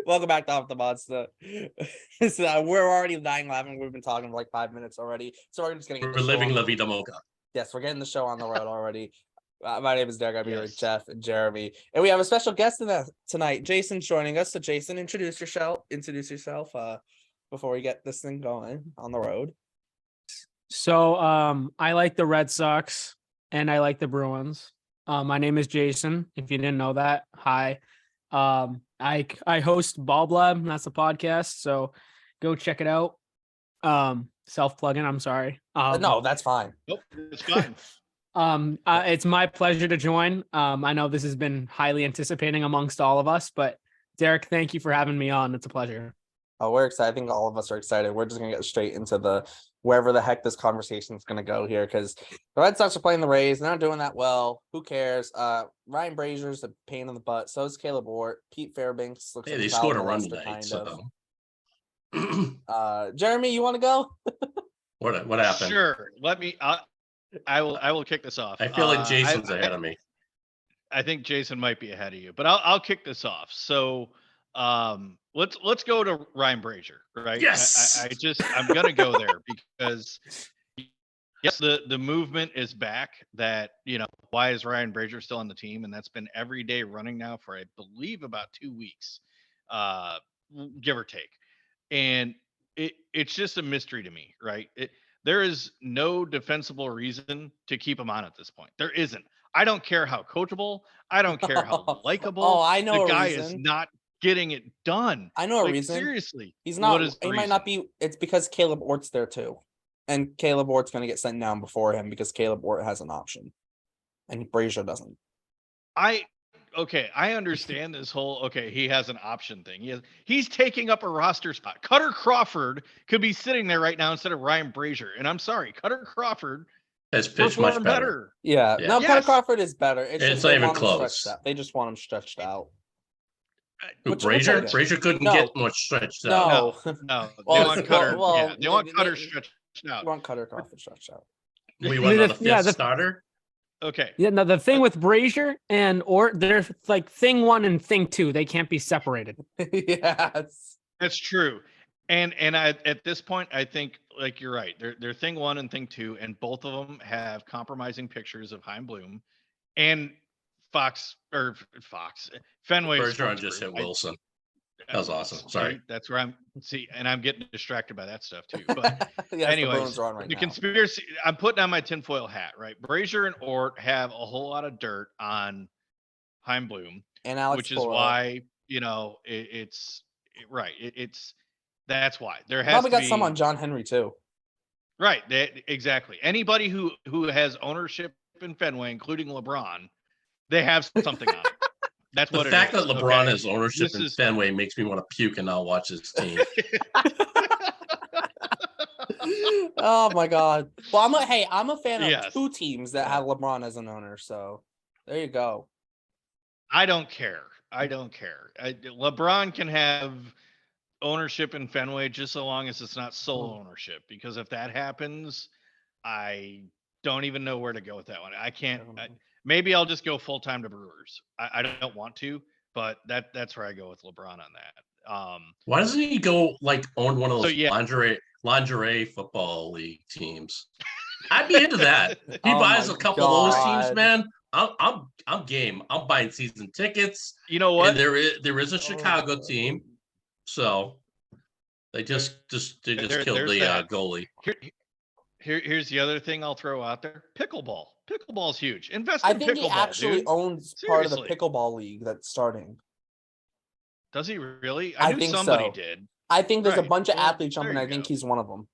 Welcome back to Off the Monstah. So, we're already dying laughing. We've been talking for like 5 minutes already. So we're just gonna get We're living La Vida Mocha. Yes, we're getting the show on the road already. My name is Derek. I'm here with Yes. Jeff and Jeremy, and we have a special guest tonight. Jason's joining us. So, Jason, introduce yourself. Before we get this thing going on the road. So I like the Red Sox and I like the Bruins. My name is Jason. If you didn't know that, hi. I host Ball Blab. That's a podcast, so go check it out. Self-plugging. I'm sorry. No, that's fine. Nope, it's fine. It's my pleasure to join. I know this has been highly anticipating amongst all of us, but Derek, thank you for having me on. It's a pleasure. Oh, we're excited. I think all of us are excited. We're just gonna get straight into wherever the heck this conversation is gonna go here, because the Red Sox are playing the Rays. They're not doing that well. Who cares? Ryan Brazier's a pain in the butt. So is Caleb Ward. Pete Fairbanks looks like They scored a run tonight. Jeremy, you want to go? What happened? Sure. Let me. I will kick this off. I feel like Jason's ahead of me. I think Jason might be ahead of you, but I'll kick this off. So let's go to Ryan Brazier, right? Yes. I'm gonna go there because yes, the movement is back. That why is Ryan Brazier still on the team? And that's been every day running now for I believe about 2 weeks, give or take. And it's just a mystery to me, right? There is no defensible reason to keep him on at this point. There isn't. I don't care how coachable. I don't care how likable. Oh, I know the guy reason. is not getting it done. I know a like, reason. Seriously, he's not. What is he might not be. It's because Caleb Ort's there too, and Caleb Ort's going to get sent down before him because Caleb Ort has an option, and Brazier doesn't. I understand this whole he has an option thing. He's taking up a roster spot. Cutter Crawford could be sitting there right now instead of Ryan Brazier. And I'm sorry, Cutter Crawford has pitched much better. Yeah. No, Cutter Crawford is better. It's not even close. They just want him stretched out. Brazier couldn't get much stretched out. No. They want Cutter. They want Cutter stretched out. They want Cutter Crawford stretched out. We want another fifth starter. Okay. Yeah, no, the thing with Brazier and Ort, there's like thing one and thing two. They can't be separated. Yes. That's true. And at this point, I think like you're right. They're thing one and thing two, and both of them have compromising pictures of Chaim Bloom and Fox Fenway. Bergeron just hit Wilson. That was awesome. Sorry. That's where I'm getting distracted by that stuff too. But yes, anyways, the conspiracy, I'm putting on my tinfoil hat, right? Brazier and Ort have a whole lot of dirt on Chaim Bloom, and Alex which Cora. is why, that's why there has probably to got be some on John Henry too. Right. Exactly. Anybody who has ownership in Fenway, including LeBron, they have something on it. That's the what fact it is. that LeBron has ownership in Fenway makes me want to puke and not watch his team. Oh my God. Well, I'm a fan of 2 teams that have LeBron as an owner. So there you go. I don't care. LeBron can have ownership in Fenway just so long as it's not sole ownership, because if that happens, I don't even know where to go with that one. I can't. Maybe I'll just go full time to Brewers. I don't want to, but that's where I go with LeBron on that. Why doesn't he go own one of those lingerie football league teams? I'd be into that. He buys a couple of those teams, man. I'm game. I'm buying season tickets. You know what? And there is a Chicago team, so they just killed the goalie. Here's the other thing I'll throw out there: pickleball. Pickleball's huge. Invest in pickleball. I think he actually owns part of the pickleball league that's starting. Does he really? I knew think somebody so. did. I think there's a bunch of athletes jumping. I think he's one of them.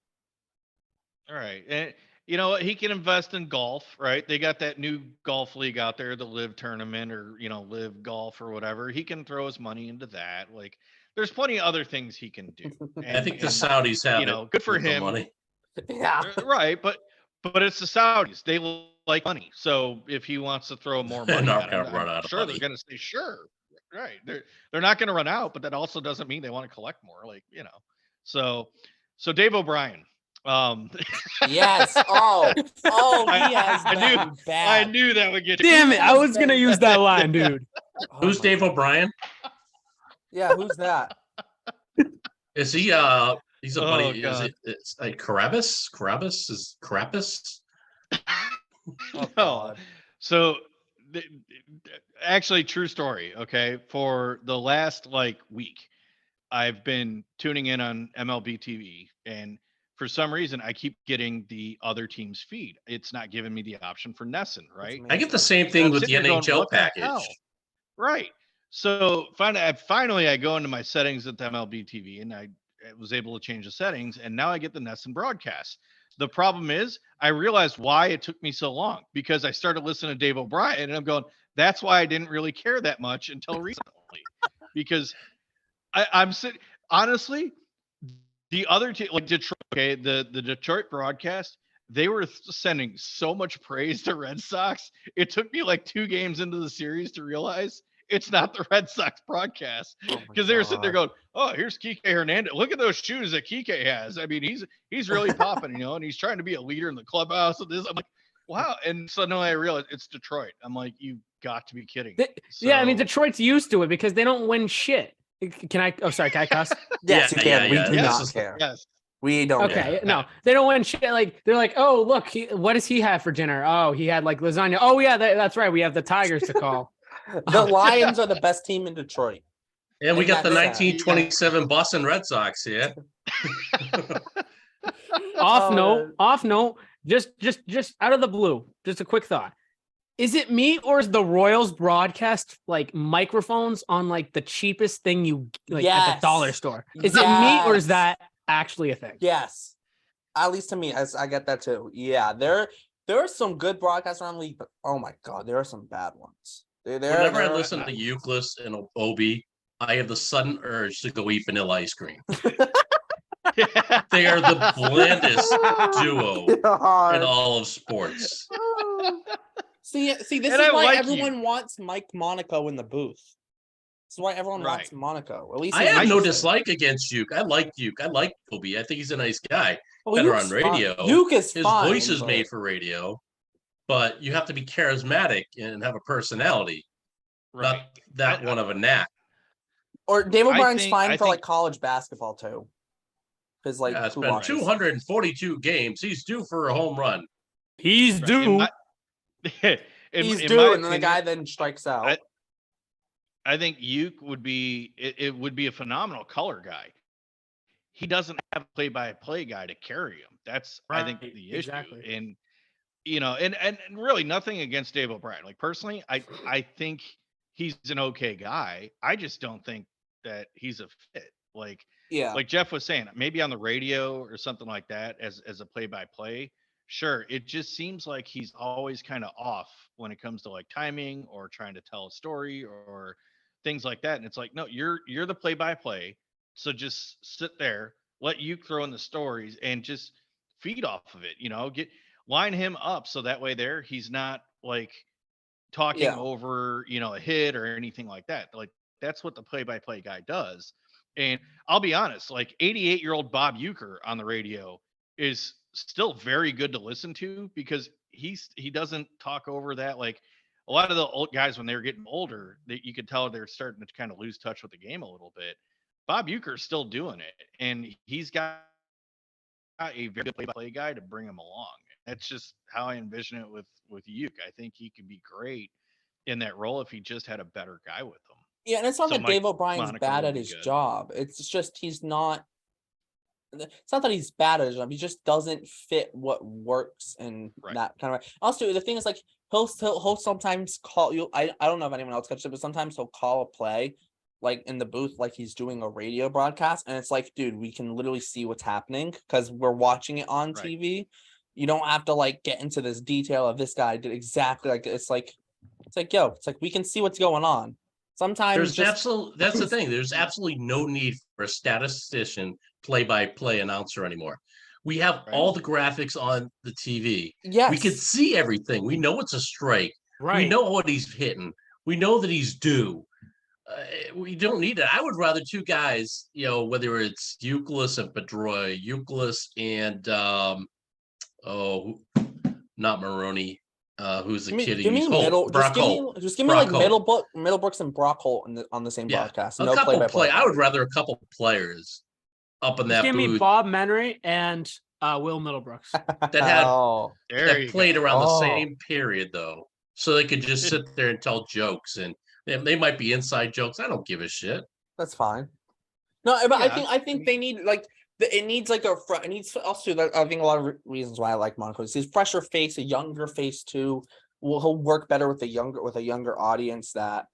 All right. And you know what? He can invest in golf, right? They got that new golf league out there, the Live Tournament or, Live Golf or whatever. He can throw his money into that. There's plenty of other things he can do. And, I think the Saudis have good for him. Money. Yeah. Right. But it's the Saudis. They like money. So if he wants to throw more money, they're not going to run out of money. They're going to say, sure. Right. They're not going to run out, but that also doesn't mean they want to collect more. So Dave O'Brien. Yes. Oh, he has I knew that would get you. Damn it. I was going to use that line, dude. Who's Dave O'Brien? Yeah, who's that? Is he? He's a buddy. Is God. it? It's like Carabas. Carabas is Carabas. Oh, No. God. So, th- actually, true story. Okay, for the last week, I've been tuning in on MLB TV, and for some reason, I keep getting the other team's feed. It's not giving me the option for Nesson, right? I get the same And thing I'm with the sitting here going, NHL what the package. hell? Right. So finally, I go into my settings at the MLB TV, and I was able to change the settings, and now I get the Nesson broadcast. The problem is, I realized why it took me so long, because I started listening to Dave O'Brien, and I'm going, that's why I didn't really care that much until recently, because I'm sitting honestly, the other team, like Detroit, okay, the Detroit broadcast, they were sending so much praise to Red Sox. It took me like 2 games into the series to realize it's not the Red Sox broadcast, because they were sitting there going, "Oh, here's Kike Hernandez. Look at those shoes that Kike has. I mean, he's really popping, and he's trying to be a leader in the clubhouse." And this, I'm like, wow. And so now I realize it's Detroit. I'm like, you got to be kidding. Yeah, I mean, Detroit's used to it because they don't win shit. Can I? Oh, sorry. Can I cuss? Yes, you can. We do Yes. not care. Yes. We don't Okay, care. no, they don't win shit. Like they're like, oh look, what does he have for dinner? Oh, he had like lasagna. Oh yeah, that's right. We have the Tigers to call. The Lions are the best team in Detroit. And we got the that's sad. 1927 Boston Red Sox. Yeah. Off note. Just out of the blue, just a quick thought. Is it me, or is the Royals broadcast like microphones on like the cheapest thing you like at the dollar store? Is it me, or is that actually a thing? Yes, at least to me, as I get that too. Yeah, there are some good broadcasts around the league, but oh my God, there are some bad ones. Whenever I listen to Euclid and Obi, I have the sudden urge to go eat vanilla ice cream. They are the blandest duo in all of sports. See, this is why everyone wants Mike Monaco in the booth. This is why everyone wants Monaco. At least I have no dislike against Uke. I like Uke. I like Obi. I think he's a nice guy. Better on radio. Uke is His fine, voice is made for radio, but you have to be charismatic and have a personality. Not that one of a knack. Or Dave O'Brien's fine for like college basketball too. Because like it's been 242 games. He's due for a home run. He's due. He's due, and then the guy then strikes out. I think Uke would be it would be a phenomenal color guy. He doesn't have a play-by-play guy to carry him. That's I think the issue. And and really nothing against Dave O'Brien. Like personally, I think he's an okay guy. I just don't think that he's a fit. Like Jeff was saying, maybe on the radio or something like that as a play-by-play. Sure, it just seems like he's always kind of off when it comes to like timing or trying to tell a story or things like that. And it's like, no, you're the play-by-play. So just sit there, let you throw in the stories and just feed off of it, line him up so that way he's not like talking over, a hit or anything like that. Like that's what the play-by-play guy does. And I'll be honest, like 88-year-old Bob Uecker on the radio is still very good to listen to because he doesn't talk over that. Like a lot of the old guys when they were getting older, that you could tell they're starting to kind of lose touch with the game a little bit. Bob Uecker's still doing it, and he's got a very good play-by-play guy to bring him along. That's just how I envision it with Uke. I think he could be great in that role if he just had a better guy with him. Yeah, and it's not that Dave O'Brien's bad at his job. It's just he's not. It's not that he's bad at his job. He just doesn't fit what works in that kind of way. Also, the thing is, like he'll sometimes call you. I don't know if anyone else catches it, but sometimes he'll call a play like in the booth, like he's doing a radio broadcast, and it's like, dude, we can literally see what's happening because we're watching it on TV. You don't have to like get into this detail of this guy did exactly like it's like we can see what's going on. Sometimes that's the thing. There's absolutely no need for a statistician, play-by-play announcer anymore. We have all the graphics on the TV. Yes. We can see everything. We know it's a strike. Right. We know what he's hitting. We know that he's due. We don't need it. I would rather two guys, whether it's Euclid and Pedroia, Euclid and not Maroney. Who's the Give me, kid? give me He's Holt. middle. Brock Holt. Just give me Brock like Holt. Middlebrooks and Brock Holt on the same Yeah, broadcast. a No couple play-by-play. I would rather a couple players up in Just that give me booth Bob Menery and Will Middlebrooks. that played around the Oh. same period though, so they could just sit there and tell jokes, and they might be inside jokes. I don't give a shit. That's fine. No, but Yeah, I think they need like it needs like it needs also that I think a lot of reasons why I like Monaco is his fresher face, a younger face too. He'll work better with a younger audience that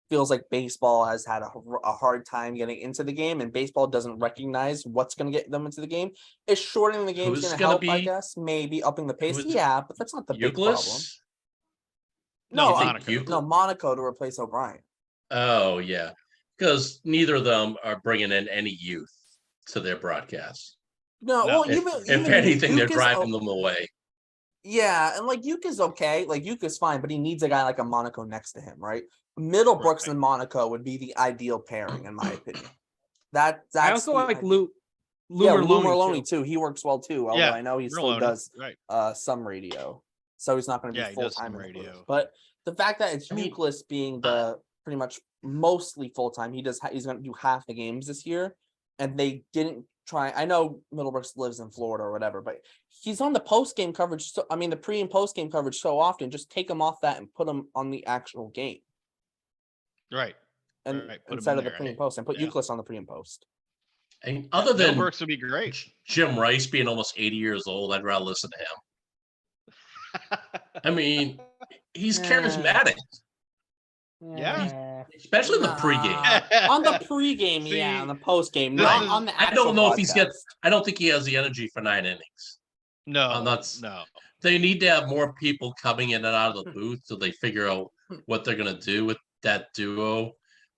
feels like baseball has had a hard time getting into the game, and baseball doesn't recognize what's going to get them into the game. Is shortening the game is going to help, I guess, maybe upping the pace. Yeah, but that's not the big problem. No, Monaco to replace O'Brien. Oh yeah, because neither of them are bringing in any youth to their broadcasts. No, well, if anything, they're driving them away. Yeah, and like Yuka's okay, like Yuka's fine, but he needs a guy like a Monaco next to him, right? Middlebrooks and Monaco would be the ideal pairing, in my opinion. That's I also like Lou Merloni too. He works well too, although I know he still does some radio, so he's not going to be full time in radio. But the fact that it's Euclid being the pretty much mostly full time, he's going to do half the games this year, and they didn't try. I know Middlebrooks lives in Florida or whatever, but he's on the post game coverage. So, I mean, the pre and post game coverage so often. Just take him off that and put him on the actual game. Right. And instead of the pre and post, and put Euclid on the pre and post. And other than Middlebrooks would be great. Jim Rice being almost 80 years old, I'd rather listen to him. I mean, he's charismatic. Yeah, especially in the pregame. On the pregame, on the postgame, not on the actual I don't know podcast. if he's got. I don't think he has the energy for 9 innings. No, no. They need to have more people coming in and out of the booth so they figure out what they're gonna do with that duo.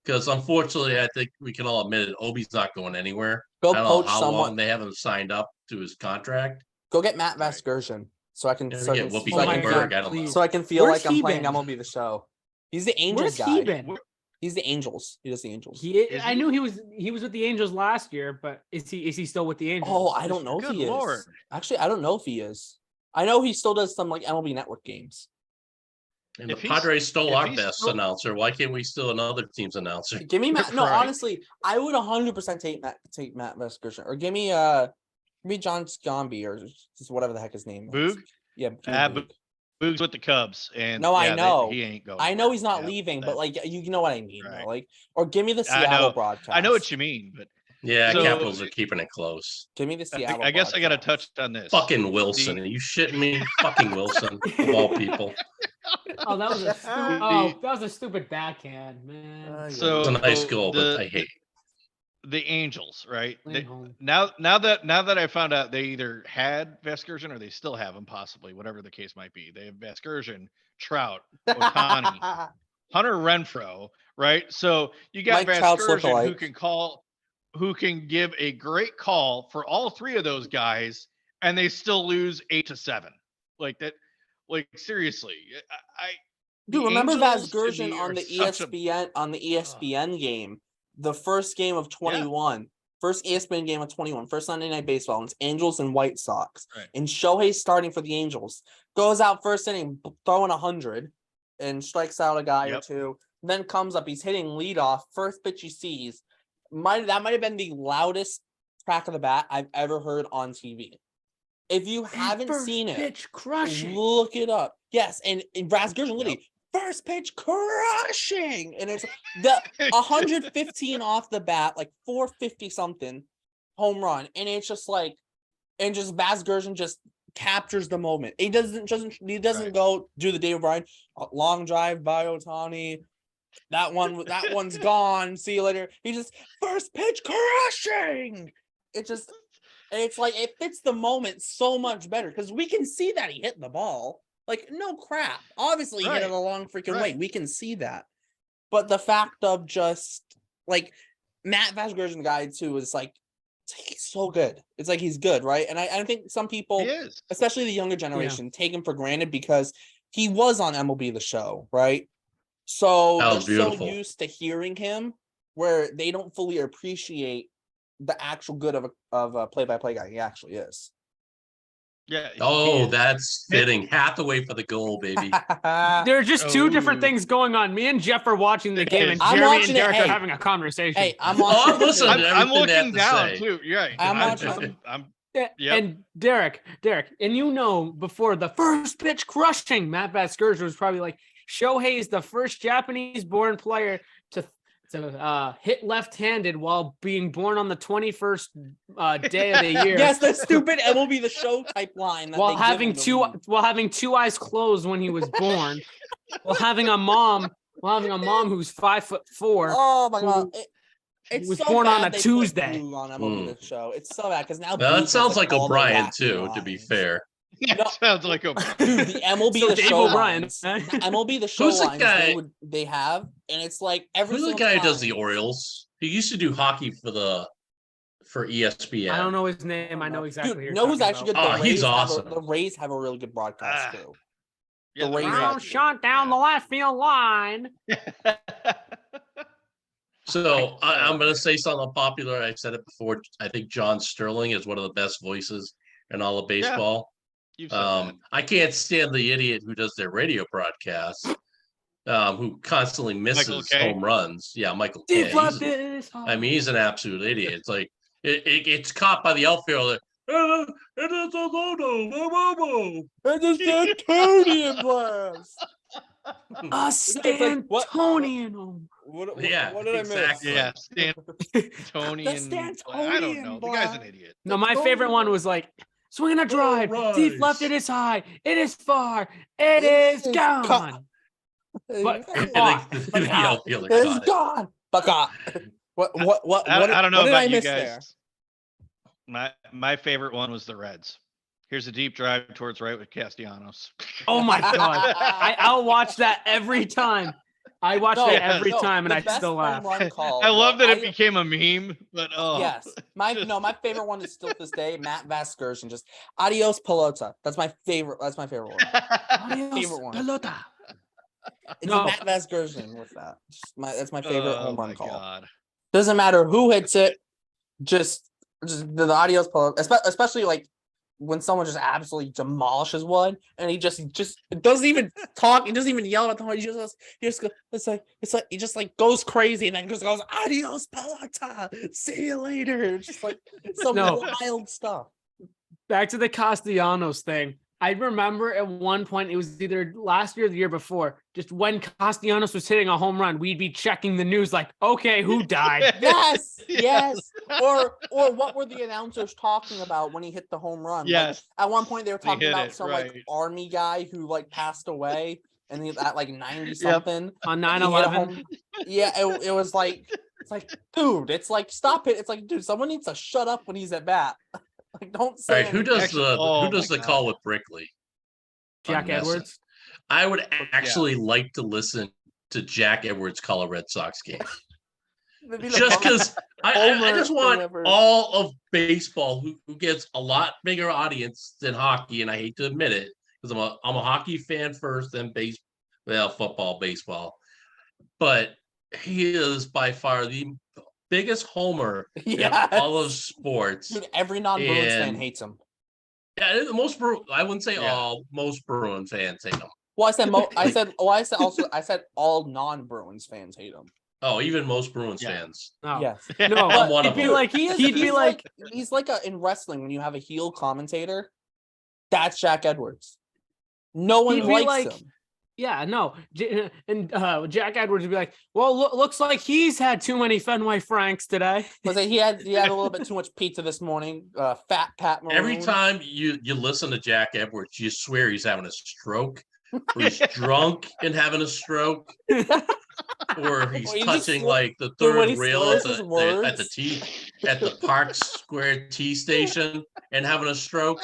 Because unfortunately, I think we can all admit it. Obi's not going anywhere. Go I don't poach know how someone. long they haven't signed up to his contract. Go get Matt Vasgersian so I can So I can feel like I'm playing MLB The Show. He's the Angels guy. He been? He's the Angels. He does the Angels. I knew he was with the Angels last year, but is he still with the Angels? Oh, I don't know if he is. Actually, I don't know if he is. I know he still does some like MLB Network games. And the Padres stole our best announcer. Why can't we steal another team's announcer? Give me Matt. No, honestly, I would 100% take Matt Vasgersian, or give me John Scomby or just whatever the heck his name is. Boog? Yeah, Boog's with the Cubs, and I know he ain't going. I know he's not leaving, but like you know what I mean, though. Like, or give me the Seattle broadcast. I know what you mean, but Capitals are keeping it close. Give me the Seattle. I guess I got to touch on this. Fucking Wilson, are you shitting me? Fucking Wilson, of all people. Oh, that was a stupid backhand, man. So it's a nice goal, but I hate the Angels, right? Now that I found out they either had Vasgersian or they still have him, possibly, whatever the case might be. They have Vasgersian, Trout, Ohtani, Hunter Renfroe, right? So you got Vasgersian who can give a great call for all three of those guys, and they still lose 8-7. Like that. Like seriously, remember Vasgersian on the ESPN game, the first game of 21, first ESPN game of 21, first Sunday Night Baseball. It's Angels and White Sox, and Shohei's starting for the Angels. Goes out first inning, throwing 100, and strikes out a guy or two. Then comes up, he's hitting leadoff. First pitch he sees, might have been the loudest crack of the bat I've ever heard on TV. If you haven't seen it, pitch crushing. Look it up. Yes, and Vasgersian literally first pitch crushing, and it's the 115 off the bat, like 450 something home run, and it's just like, and just Vasgersian just captures the moment. He doesn't go do the Dave O'Brien long drive by Ohtani. That one's gone. See you later. He just first pitch crushing. It's like it fits the moment so much better because we can see that he hit the ball. Like, no crap. Obviously, he hit it a long freaking way. We can see that. But the fact of just like Matt Vasgersian guy too is like he's so good. It's like he's good, right? And I think some people, especially the younger generation, take him for granted because he was on MLB The Show, right? So they're so used to hearing him where they don't fully appreciate the actual good of a play-by-play guy he actually is. Yeah. Oh, that's fitting. Hathaway for the goal, baby. There are just two different things going on. Me and Jeff are watching the game, and I'm Jeremy and watching Derek it. are having a conversation. Hey, I'm watching. Oh, listen. I'm everything they have looking to down say. too. You're right. I'm watching. Yep. And Derek, and you know, before the first pitch crushing, Matt Vasgersian was probably like, Shohei is the first Japanese-born player to hit left-handed while being born on the 21st day of the year. Yes, the stupid MLB The Show type line. That while having two eyes closed when he was born, while having a mom who's 5'4". Oh my god. It's was so born on bad a they put Tuesday. blue on MLB The Show. It's so bad because now Well, blue that sounds has, like all the O'Brien wacky too. To be lines. fair, Yeah, No. sounds like a Dude, the MLB So The Dave Show O'Brien. lines, the MLB The Show Who's the lines guy- they have, and it's like every who's the single guy who does time- the Orioles? He used to do hockey for ESPN. I don't know his name. I know exactly. Dude, who you you're know who's talking actually good? about. Oh, he's awesome. The Rays have a really good broadcast too. Yeah, The Rays Brown have- shot down the left field line. So I'm going to say something popular. I said it before. I think John Sterling is one of the best voices in all of baseball. You've said that. I can't stand the idiot who does their radio broadcasts, who constantly misses K? home runs. Yeah, Michael K. Deep left is hard. I mean, he's an absolute idiot. It's like it's caught by the outfielder. It is a logo. It's a Stantonian blast. A like, what- Stantonian. What Yeah, did I exactly. Yeah, Stantonian. I don't know. The guy's an idiot. No, my favorite one was like, swing a drive, deep rise. left, it is high, it is far, it is gone. But And fuck, the outfielder It's caught it. gone. Fuck off. What I don't know what did about I you miss guys. there? My favorite one was the Reds. Here's a deep drive towards right with Castellanos. Oh my god, I'll watch that every time. I watch No, that every no, time, and the I best still laugh. home run call, I love that I- it became a meme, but Yes, my favorite one is still to this day. Matt Vasgersian, just adios pelota. That's my favorite. That's my favorite one. Adios, favorite one. pelota. It's No. Matt Vasgersian with that. That's my favorite home run call. God. Doesn't matter who hits it. Just the adios pelota, especially like when someone just absolutely demolishes one, and he just doesn't even talk. He doesn't even yell at the horn. He just goes. It's like he just like goes crazy, and then just goes adios pelota. See you later. Just like some No. wild stuff. Back to the Castellanos thing. I remember at one point, it was either last year or the year before, just when Castellanos was hitting a home run, we'd be checking the news like, okay, who died? Yes, yes. Or what were the announcers talking about when he hit the home run? Like, Yes. at one point they were talking hit about it, some right. like army guy who like passed away and he at like 90 something. On He hit a 9/11. home- Yeah, it was like it's like, dude, it's like stop it. It's like, dude, someone needs to shut up when he's at bat. Like, don't All say right, who anything. does Actually- the oh who does my the call God. with Brickley? Jack On NESN? Edwards. I would actually like to listen to Jack Edwards call a Red Sox game. It'd be the Just most- because I just Homer want whoever- all of baseball who gets a lot bigger audience than hockey, and I hate to admit it because I'm a hockey fan first, then football, baseball. But he is by far the biggest homer Yes. in all of sports. Dude, every non-Bruins fan And- hates him. Yeah, I wouldn't say Yeah. all. Most Bruins fans hate him. Well, I said all non-Bruins fans hate him. Oh, even most Bruins Yeah. fans. No. Yes. No, I'm one he'd of be them. like, he'd be like, he's like in wrestling when you have a heel commentator. That's Jack Edwards. No one He'd be likes like- him. yeah, no. And Jack Edwards would be like, well, looks like he's had too many Fenway Franks today. Was it he had a little bit too much pizza this morning? Fat Pat Maroon. Every time you listen to Jack Edwards, you swear he's having a stroke, or he's drunk and having a stroke, or he's Or he just touching slur- like the Dude, when third he rail at slurs his at the Park Square T station and having a stroke.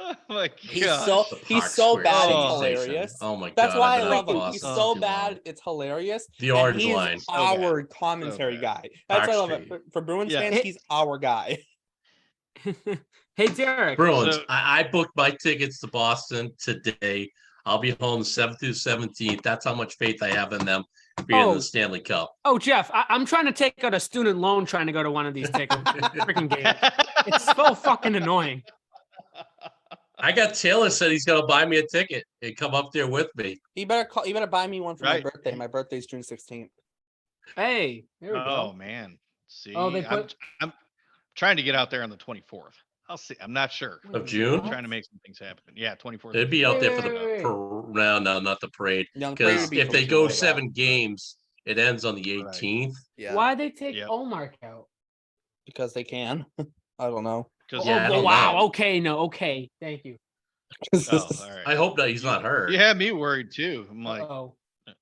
Oh my He's god. so The he's Park so Square bad T it's station. hilarious. Oh my god! That's why I I've been love in him. He's Boston so too bad long. it's hilarious. The And orange he's line. our commentary bad. guy. That's why I love Park it. Street. For Bruins Yeah. fans, he's our guy. Hey, Derek. Bruins. So- I booked my tickets to Boston today. I'll be home 7th through 17th. That's how much faith I have in them. being in the Stanley Cup. Oh, Jeff, I'm trying to take out a student loan trying to go to one of these freaking games. It's so fucking annoying. I got Taylor said he's gonna buy me a ticket and come up there with me. You better buy me one for my birthday. My birthday's June 16th. Hey, there we go. Oh man. See, I'm trying to get out there on the 24th. I'll see. I'm not sure. Of June? I'm trying to make some things happen. Yeah, 24th. It'd be out there for the no, not the parade. Because if they go 7 games, it ends on the 18th. Yeah. Why'd they take Olmark out? Because they can. I don't know. Wow. Okay. No. Okay. Thank you. All right. I hope that he's not hurt. You had me worried too. I'm like, oh,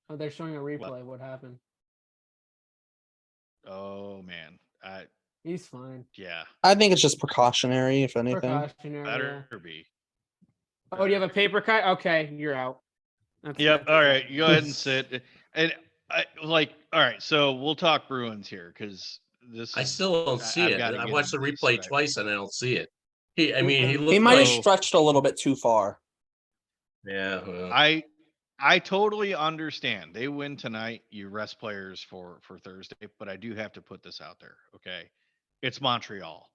they're showing a replay. What happened? Oh man, he's fine. Yeah, I think it's just precautionary, if anything. Better be. Oh, do you have a paper cut? Okay, you're out. Yep. All right, you go ahead and sit. And all right. So we'll talk Bruins here because I still don't see it. I watched the replay twice and I don't see it. He he might have stretched a little bit too far. Yeah. Well. I totally understand. They win tonight. You rest players for Thursday, but I do have to put this out there. Okay. It's Montreal.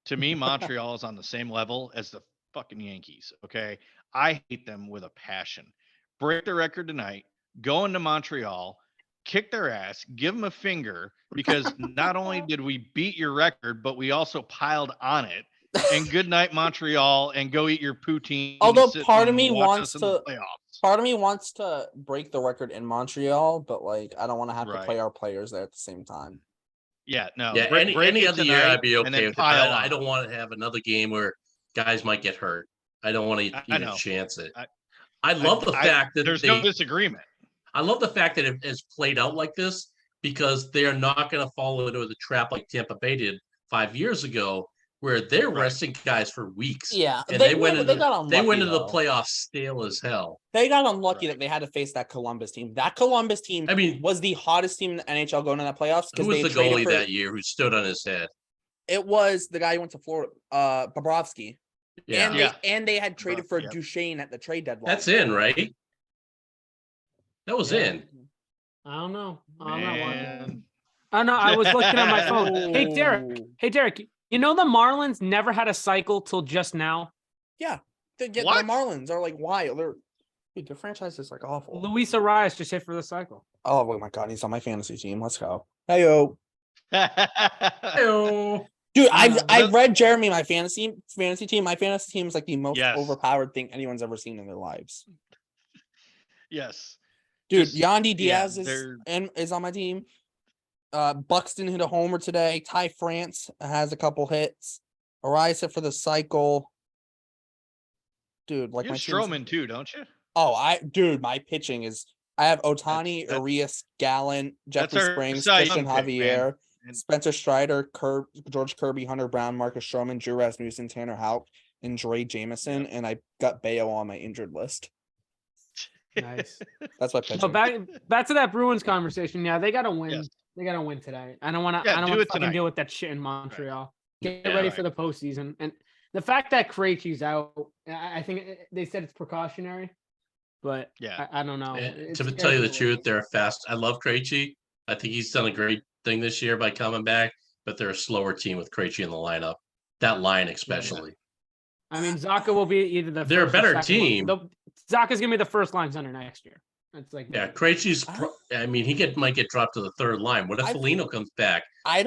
To me, Montreal is on the same level as the fucking Yankees. Okay. I hate them with a passion. Break the record tonight, go into Montreal, kick their ass, give them a finger, because not only did we beat your record, but we also piled on it. And good night, Montreal, and go eat your poutine. Although part of me wants to break the record in Montreal, but like I don't want to have to play our players there at the same time. Yeah, no. Yeah, any other year I'd be okay with it. I don't want to have another game where guys might get hurt. I don't want to even chance it. I love the fact that there's no disagreement. I love the fact that it has played out like this because they are not going to fall into the trap like Tampa Bay did 5 years ago, where they're resting guys for weeks. Yeah, and they went into the playoffs stale as hell. They got unlucky that they had to face that Columbus team. That Columbus team, was the hottest team in the NHL going to that playoffs. Who was the goalie that year who stood on his head? It was the guy who went to Florida, Bobrovsky. Yeah, and they had traded for Duchesne at the trade deadline. That's in, right? That was in. I don't know. I'm not watching. Oh no, I was looking at my phone. Hey Derek. You know the Marlins never had a cycle till just now. Yeah, the Marlins are like wild. Their franchise is like awful. Luis Arias just hit for the cycle. Oh my god, he's on my fantasy team. Let's go. Heyo. Heyo. Dude, I've read Jeremy, my fantasy team. My fantasy team is like the most overpowered thing anyone's ever seen in their lives. Yes. Dude, Yandy Diaz is on my team. Buxton hit a homer today. Ty France has a couple hits. Arias hit for the cycle. Dude, like you have Stroman too, don't you? Oh, my pitching is I have Ohtani, Arias, Gallant, Jeffrey Springs, Christian Javier, Spencer Strider, George Kirby, Hunter Brown, Marcus Stroman, Drew Rasmussen, Tanner Houck, and Dre Jameson, and I got Bayo on my injured list. Nice. That's my pitching. So back to that Bruins conversation. Yeah, they gotta win. Yes. They gotta win today. I don't want to. I don't want to fucking deal with that shit in Montreal. Right. Get ready for the postseason. And the fact that Krejci's out, I think they said it's precautionary, but I don't know. To tell you the truth, they're fast. I love Krejci. I think he's done a great thing this year by coming back, but they're a slower team with Krejci in the lineup. That line especially. I mean, Zacha will be either the. They're a better team. Zacha's gonna be the first line center next year. It's like Krejci's. He might get dropped to the third line. What if Foligno comes back? I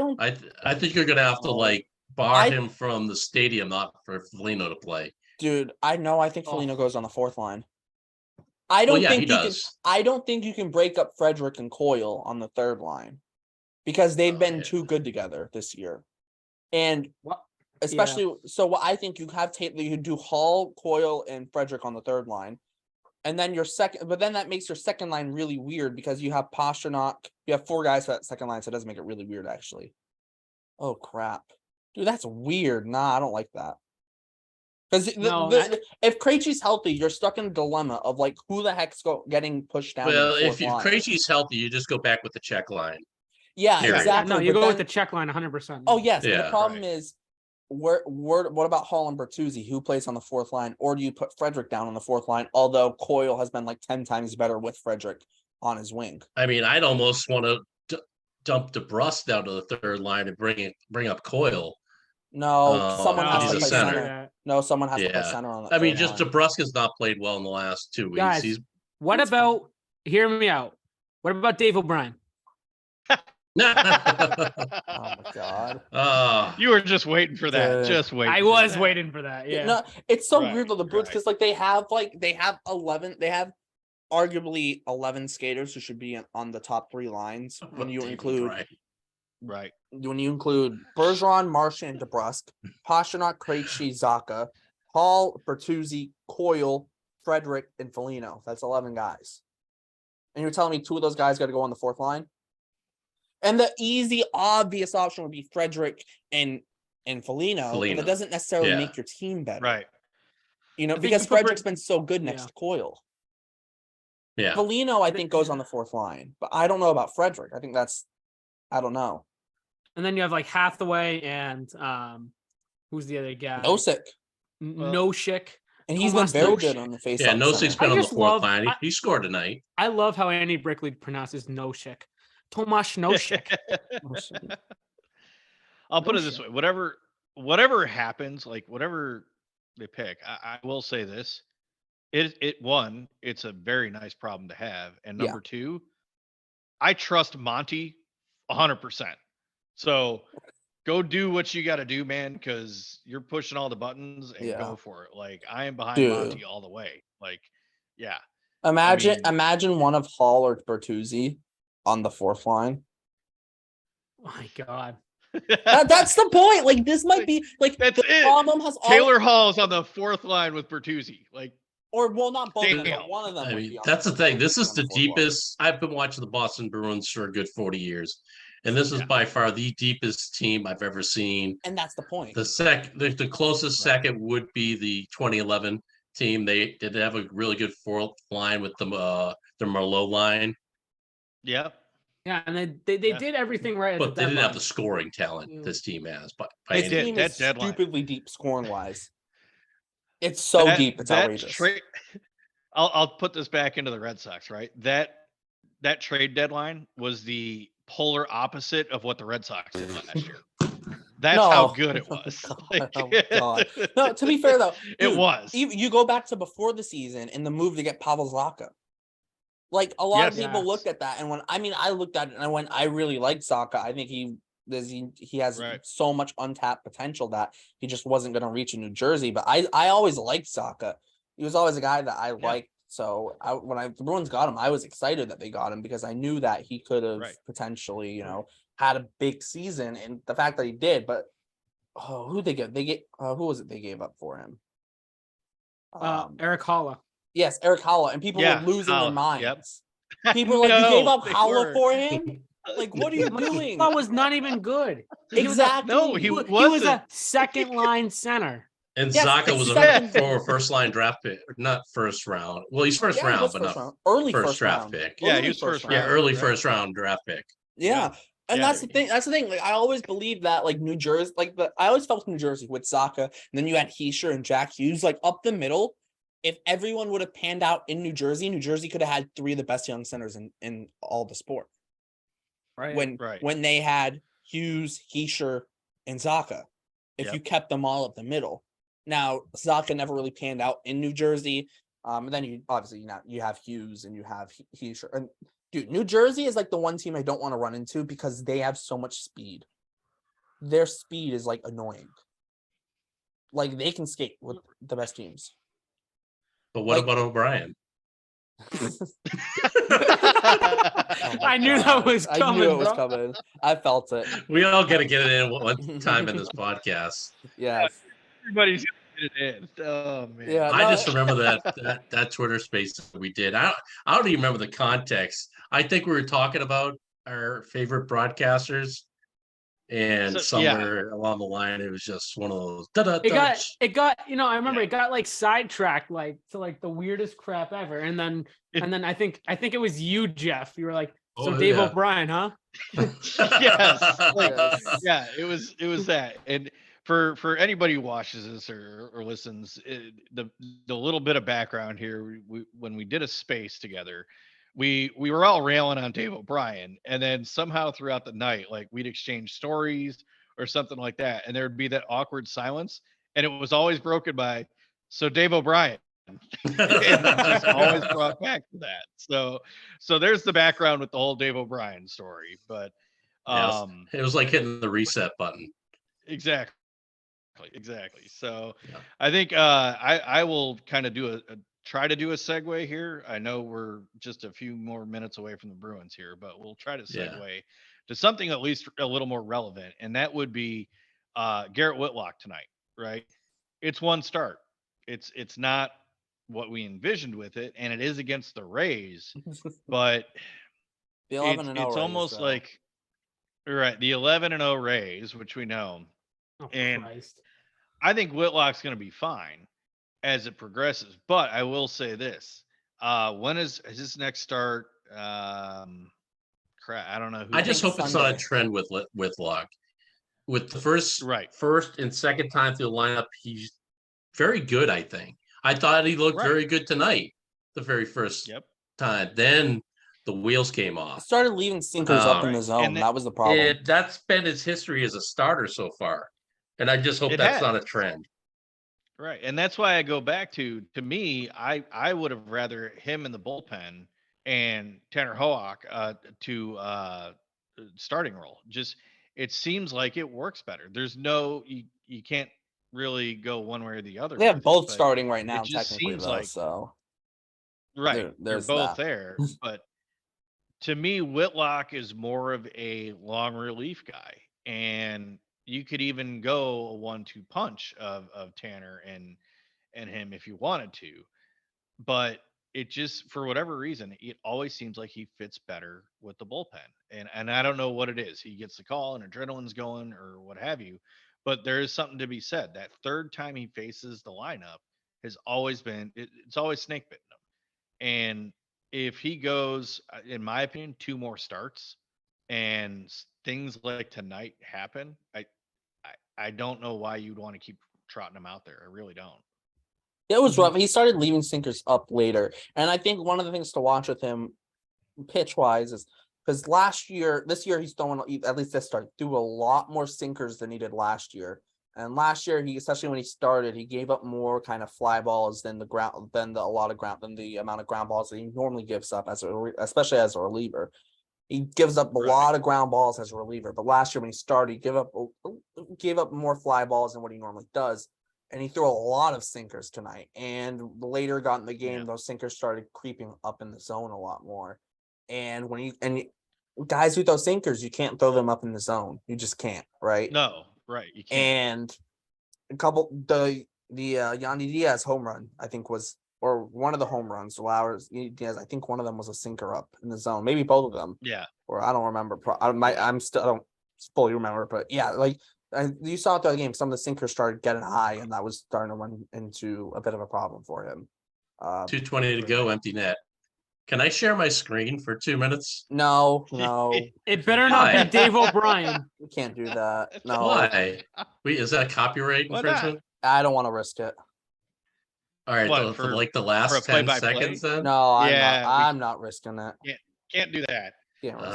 think you're gonna have to bar him from the stadium, not for Foligno to play. Dude, I think Foligno goes on the fourth line. I don't think you can break up Frederick and Coyle on the third line because they've been too good together this year, and especially so. I think you have you do Hall, Coyle, and Frederick on the third line. And then that makes your second line really weird because you have Pasternak. You have 4 guys for that second line, so it doesn't make it really weird, actually. Oh, crap. Dude, that's weird. Nah, I don't like that. Because if Krejci's healthy, you're stuck in a dilemma of, who the heck's getting pushed down. Well, if Krejci's healthy, you just go back with the check line. Yeah, exactly. No, you go with the check line 100%. Oh, yes. Yeah, the problem is, what about Hall and Bertuzzi, who plays on the fourth line, or do you put Frederick down on the fourth line? Although Coyle has been 10 times better with Frederick on his wing. I mean, I'd almost want to dump DeBrusque down to the third line and bring up Coyle. No, someone has he's to a play center. center. No, someone has to play center on that. I mean, just DeBrusque has not played well in the last 2 weeks. Guys, what about? Hear me out. What about Dave O'Brien? Oh my god! You were just waiting for that. Just waiting. I was waiting for that. Yeah. No, it's so weird though, the Bruins, because like they have 11. They have arguably 11 skaters who should be on the top 3 lines when you include when you include Bergeron, Marchand, and DeBrusque, Pastrnak, Krejci, Zacha, Hall, Bertuzzi, Coyle, Frederick, and Foligno. That's 11 guys. And you're telling me 2 of those guys got to go on the 4th line? And the easy, obvious option would be Frederick and Foligno. But that doesn't necessarily make your team better. Right. You know, because Frederick's been so good next to Coyle. Yeah. Foligno, I think, goes on the 4th line. But I don't know about Frederick. I think I don't know. And then you have like Hathaway and who's the other guy? Nosek. Noshik. And he's been very good on the face. Yeah, Nosek's been on the 4th line. He scored tonight. I love how Andy Brickley pronounces Noshik. Tomasz Noshik. I'll put it this way. Whatever happens, like whatever they pick, I will say this. It's a very nice problem to have. And number 2, I trust Monty 100%. So go do what you got to do, man, because you're pushing all the buttons and go for it. Like, I am behind Monty all the way. Like, yeah. Imagine one of Hall or Bertuzzi on the 4th line. Oh my god. That's the point. Like, this might be like that's the it. problem has Taylor Hall's on the 4th line with Bertuzzi. Like, or well, not both of them, but one of them. I mean, that's the thing. This is the deepest. I've been watching the Boston Bruins for a good 40 years. And this is by far the deepest team I've ever seen. And that's the point. The closest second would be the 2011 team. They did have a really good 4th line with the Merlot line. Yeah. Yeah, and they did everything right. But they didn't have the scoring talent this team has. But this team is stupidly deep scoring wise. It's so deep, it's outrageous. I'll put this back into the Red Sox, right? That trade deadline was the polar opposite of what the Red Sox did last year. That's how good it was. God. No, to be fair though, it was. You go back to before the season and the move to get Pavel Zacha. Like a lot of people looked at that, and I looked at it and I really liked Zacha. I think he has so much untapped potential that he just wasn't going to reach in New Jersey. But I always liked Zacha. He was always a guy that I liked. So when the Bruins got him, I was excited that they got him because I knew that he could have potentially, had a big season, and the fact that he did. But who was it they gave up for him? Eric Holla. Yes, Eric Holla, and people were losing their minds. Yep. People were like, "You gave up Holla for him? Like, what are you doing?" That was not even good. Exactly. He was a 2nd line center. And Zacha was a first line draft pick, not first round. Well, he's first round, but not early first draft pick. Yeah, he was first round. Yeah, early first round draft pick. Yeah. And that's the thing. That's the thing. Like, I always believed that, like, New Jersey, I always felt New Jersey with Zacha, and then you had Heischer and Jack Hughes, like, up the middle. If everyone would have panned out in New Jersey could have had 3 of the best young centers in all the sport. Right. When they had Hughes, Heischer, and Zacha, if you kept them all up the middle. Now, Zacha never really panned out in New Jersey. And then you have Hughes and you have Heischer. And dude, New Jersey is like the one team I don't want to run into because they have so much speed. Their speed is like annoying. Like, they can skate with the best teams. But what about O'Brien? I knew that was coming. I knew it was coming. I felt it. We all got to get it in one time in this podcast. Yes. Everybody's gonna get it in. Oh man. Yeah, I just remember that Twitter space that we did. I don't even remember the context. I think we were talking about our favorite broadcasters. And somewhere along the line, it was just one of those. It got. I remember it got like sidetracked, like to like the weirdest crap ever. And then I think it was you, Jeff. You were like, "So Dave O'Brien, huh?" Yes. Yeah, it was that. And for anybody who watches this or listens, the little bit of background here, when we did a space together, we were all railing on Dave O'Brien, and then somehow throughout the night, like we'd exchange stories or something like that, and there would be that awkward silence, and it was always broken by, so Dave O'Brien. And just always brought back to that. So there's the background with the whole Dave O'Brien story. But it was like hitting the reset button. Exactly. So yeah. I think I will kind of do try to do a segue here. I know we're just a few more minutes away from the Bruins here, but we'll try to segue to something at least a little more relevant, and that would be Garrett Whitlock tonight, right? It's one start. It's not what we envisioned with it, and it is against the Rays, but the 11-0 it's almost Rays, like right, the 11-0 Rays, which we know. Oh, and Christ. I think Whitlock's going to be fine as it progresses, but I will say this: when is his next start? I don't know. I just hope it's not a trend with Whitlock. With the first and second time through the lineup, he's very good. I think. I thought he looked very good tonight. The very first time, then the wheels came off. He started leaving sinkers up in the zone. That was the problem. That's been his history as a starter so far, and I just hope that's not a trend. Right, and that's why I go back to me. I would have rather him in the bullpen and Tanner Hoak to starting role. Just it seems like it works better. There's no you can't really go one way or the other. They have both starting right now, technically, seems though, like so they're both there. But to me, Whitlock is more of a long relief guy, and you could even go a 1-2 punch of Tanner and him if you wanted to. But it just, for whatever reason, it always seems like he fits better with the bullpen. And I don't know what it is. He gets the call and adrenaline's going or what have you. But there is something to be said. That third time he faces the lineup has always been, it's always snake bitten him. And if he goes, in my opinion, 2 more starts and things like tonight happen, I don't know why you'd want to keep trotting him out there. I really don't. It was rough. He started leaving sinkers up later. And I think one of the things to watch with him pitch wise is because this year he's throwing, at least this start, threw a lot more sinkers than he did last year. And last year, especially when he started, he gave up more kind of fly balls than the amount of ground balls that he normally gives up especially as a reliever. He gives up a lot of ground balls as a reliever. But last year when he started, he gave up more fly balls than what he normally does. And he threw a lot of sinkers tonight. And later got in the game, those sinkers started creeping up in the zone a lot more. And guys who throw sinkers, you can't throw them up in the zone. You just can't, right? No, right. You can't. And the Yandy Diaz home run, I think or one of the home runs, Diaz, I think one of them was a sinker up in the zone, maybe both of them. Yeah. Or I don't remember. I don't fully remember, but yeah, like you saw it throughout the game. Some of the sinkers started getting high, and that was starting to run into a bit of a problem for him. 2:20 to go, empty net. Can I share my screen for 2 minutes? No. It better not be Dave O'Brien. We can't do that. No. Why? Wait, is that a copyright infringement? I don't want to risk it. All right, for like the last 10 seconds then? No, I'm not risking it. Can't do that.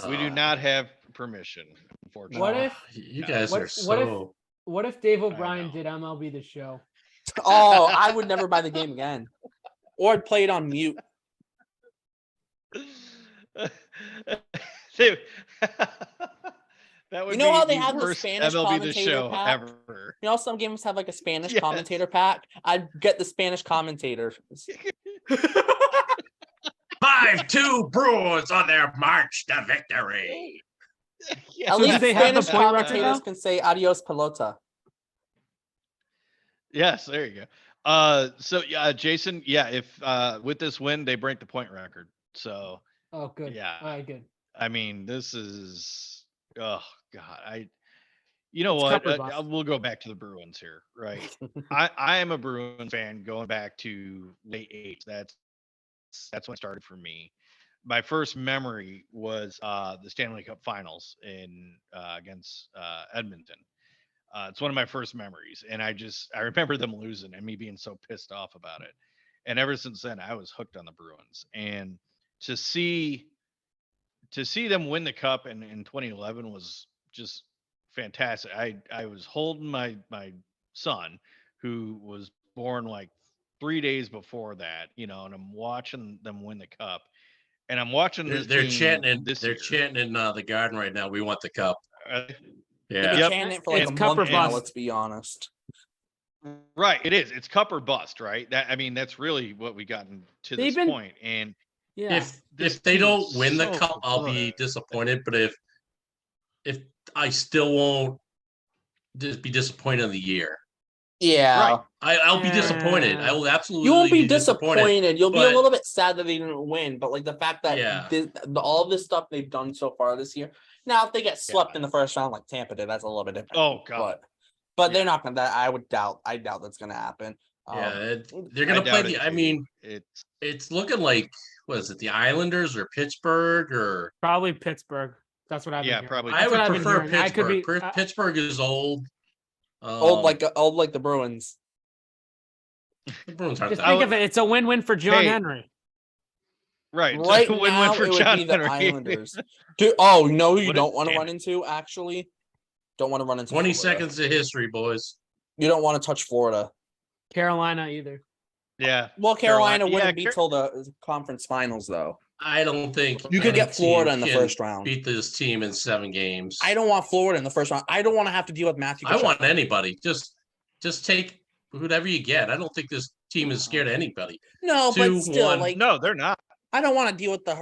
We do not have permission, unfortunately. What if you guys are so... What if Dave O'Brien did MLB The Show? Oh, I would never buy the game again. Or I'd play it on mute. That would you know how they the have the Spanish MLB commentator pack? Ever. You know some games have like a Spanish commentator pack? I'd get the Spanish commentator. 5-2 Bruins on their march to victory. At least they have the commentators can say adios pelota. Yes, there you go. So Jason, if with this win they break the point record. So good. Yeah. All right, good. I mean, this is God. You know what? We'll go back to the Bruins here, right? I am a Bruins fan going back to late 80s. That's when it started for me. My first memory was the Stanley Cup Finals against Edmonton. It's one of my first memories, and I remember them losing and me being so pissed off about it. And ever since then, I was hooked on the Bruins. And to see them win the cup in 2011 was just fantastic. I was holding my son, who was born like 3 days before that, and I'm watching them win the cup, and I'm watching They're chanting. They're year. chanting in the garden right now. We want the cup. They've been chanting it for like a month now. Let's be honest. Right, it is. It's cup or bust, right? That's really what we gotten to this point. And if they don't win the cup, I'll be disappointed. But if I still won't just be disappointed in the year. Yeah, right. I'll be disappointed. I will absolutely. You won't be disappointed. You'll be a little bit sad that they didn't win, but like the fact that all this stuff they've done so far this year. Now, if they get swept in the first round like Tampa did, that's a little bit different. Oh god. But they're not gonna. I doubt that's gonna happen. They're gonna play it's looking like, what is it, the Islanders or Pittsburgh or probably Pittsburgh. That's what I've been hearing. Probably. I would prefer Pittsburgh. Pittsburgh is old. Old like the Bruins. The Bruins aren't. Just think of it. It's a win-win for John Henry. Right now, it would be the Islanders. You know who you don't want to run into? Actually, don't want to run into 20 Florida. seconds of history, boys. You don't want to touch Florida. Carolina either. Yeah. Well, Carolina wouldn't be till the conference finals, though. I don't think you could get Florida in the first round. Beat this team in 7 games. I don't want Florida in the first round. I don't want to have to deal with Matthew. I want anybody. Just take whoever you get. I don't think this team is scared of anybody. No, 2, but still, 1. like no, they're not. I don't want to deal with the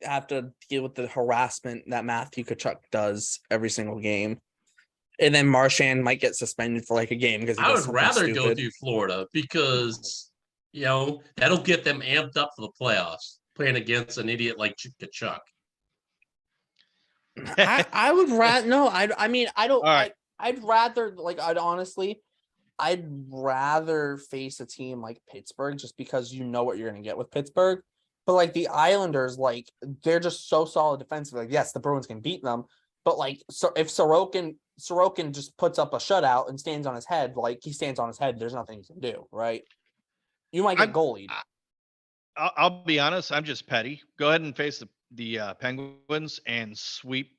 have to deal with the harassment that Matthew Tkachuk does every single game, and then Marchand might get suspended for like a game because I would rather go through Florida because that'll get them amped up for the playoffs, playing against an idiot like Tkachuk. I would rather no. I mean I don't. Right. I'd rather I'd rather face a team like Pittsburgh just because you know what you're going to get with Pittsburgh. But like the Islanders, like they're just so solid defensively. Like, yes, the Bruins can beat them, but like so if Sorokin just puts up a shutout and stands on his head, like he stands on his head, there's nothing he can do, right? You might get goalied. I'll be honest, I'm just petty. Go ahead and face the Penguins and sweep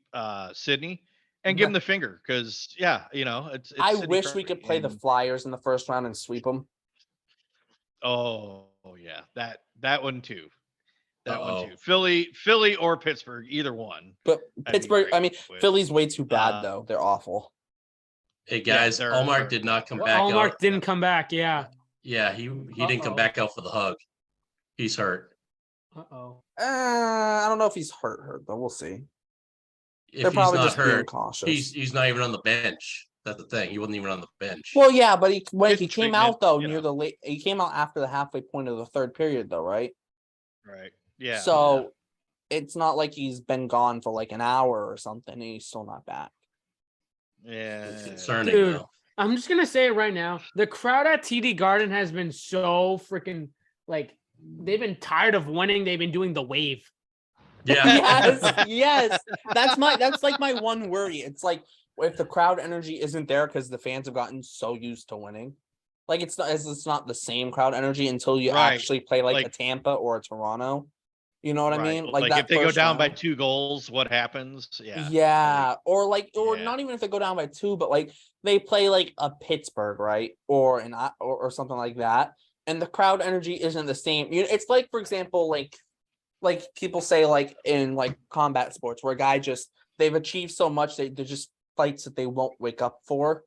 Sydney and give them the finger because it's I Sidney wish we Crosby could play the Flyers in the first round and sweep them. Oh yeah, that one too. That one too. Philly or Pittsburgh, either one. But Pittsburgh, Philly's way too bad though. They're awful. Hey guys, Allmark did not come back. Allmark didn't come back. Yeah. Yeah, he didn't come back out for the hug. He's hurt. I don't know if he's hurt, but we'll see. If They're probably he's not just being hurt, cautious. he's not even on the bench. That's the thing. He wasn't even on the bench. Well, yeah, but he came out though near the late. He came out after the halfway point of the third period, though, right? Right. Yeah. So it's not like he's been gone for like an hour or something. And he's still not back. Yeah. It's concerning. Dude, though. I'm just gonna say it right now. The crowd at TD Garden has been so freaking like they've been tired of winning. They've been doing the wave. Yeah. yes. That's like my one worry. It's like if the crowd energy isn't there because the fans have gotten so used to winning. Like it's not the same crowd energy until you actually play like a Tampa or a Toronto. You know what I mean? Like if they go down by 2 goals, what happens? Yeah. Yeah. Or not even if they go down by 2, but like they play like a Pittsburgh, right? Or something like that. And the crowd energy isn't the same. It's like, for example, like people say like in like combat sports where a guy they've achieved so much they're just fights that they won't wake up for.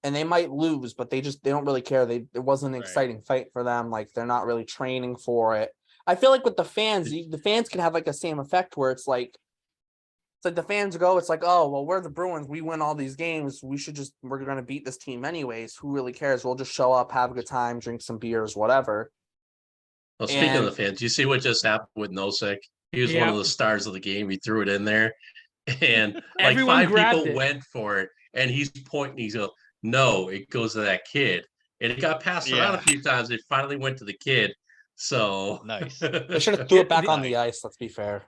And they might lose, but they don't really care. It wasn't an exciting fight for them. Like they're not really training for it. I feel like with the fans can have like a same effect where it's like the fans go, it's like, oh, well, we're the Bruins. We win all these games. We're going to beat this team anyways. Who really cares? We'll just show up, have a good time, drink some beers, whatever. Well, speaking of the fans, you see what just happened with Nosek? He was one of the stars of the game. He threw it in there and like 5 people went for it and he's pointing. He's going, no, it goes to that kid. And it got passed around a few times. It finally went to the kid. So nice. They should have threw it back on the ice. Let's be fair.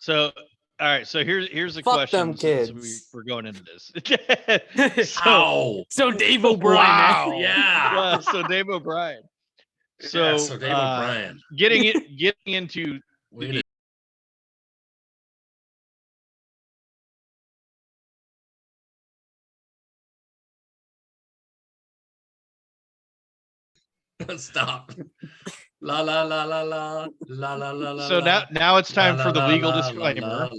So, all right. So here's a Fuck question. Them kids. We're going into this. So Dave O'Brien. Wow. Yeah. So Dave O'Brien. So Dave O'Brien. Getting into Stop. La la la la la la la la la. So now it's time for the legal disclaimer.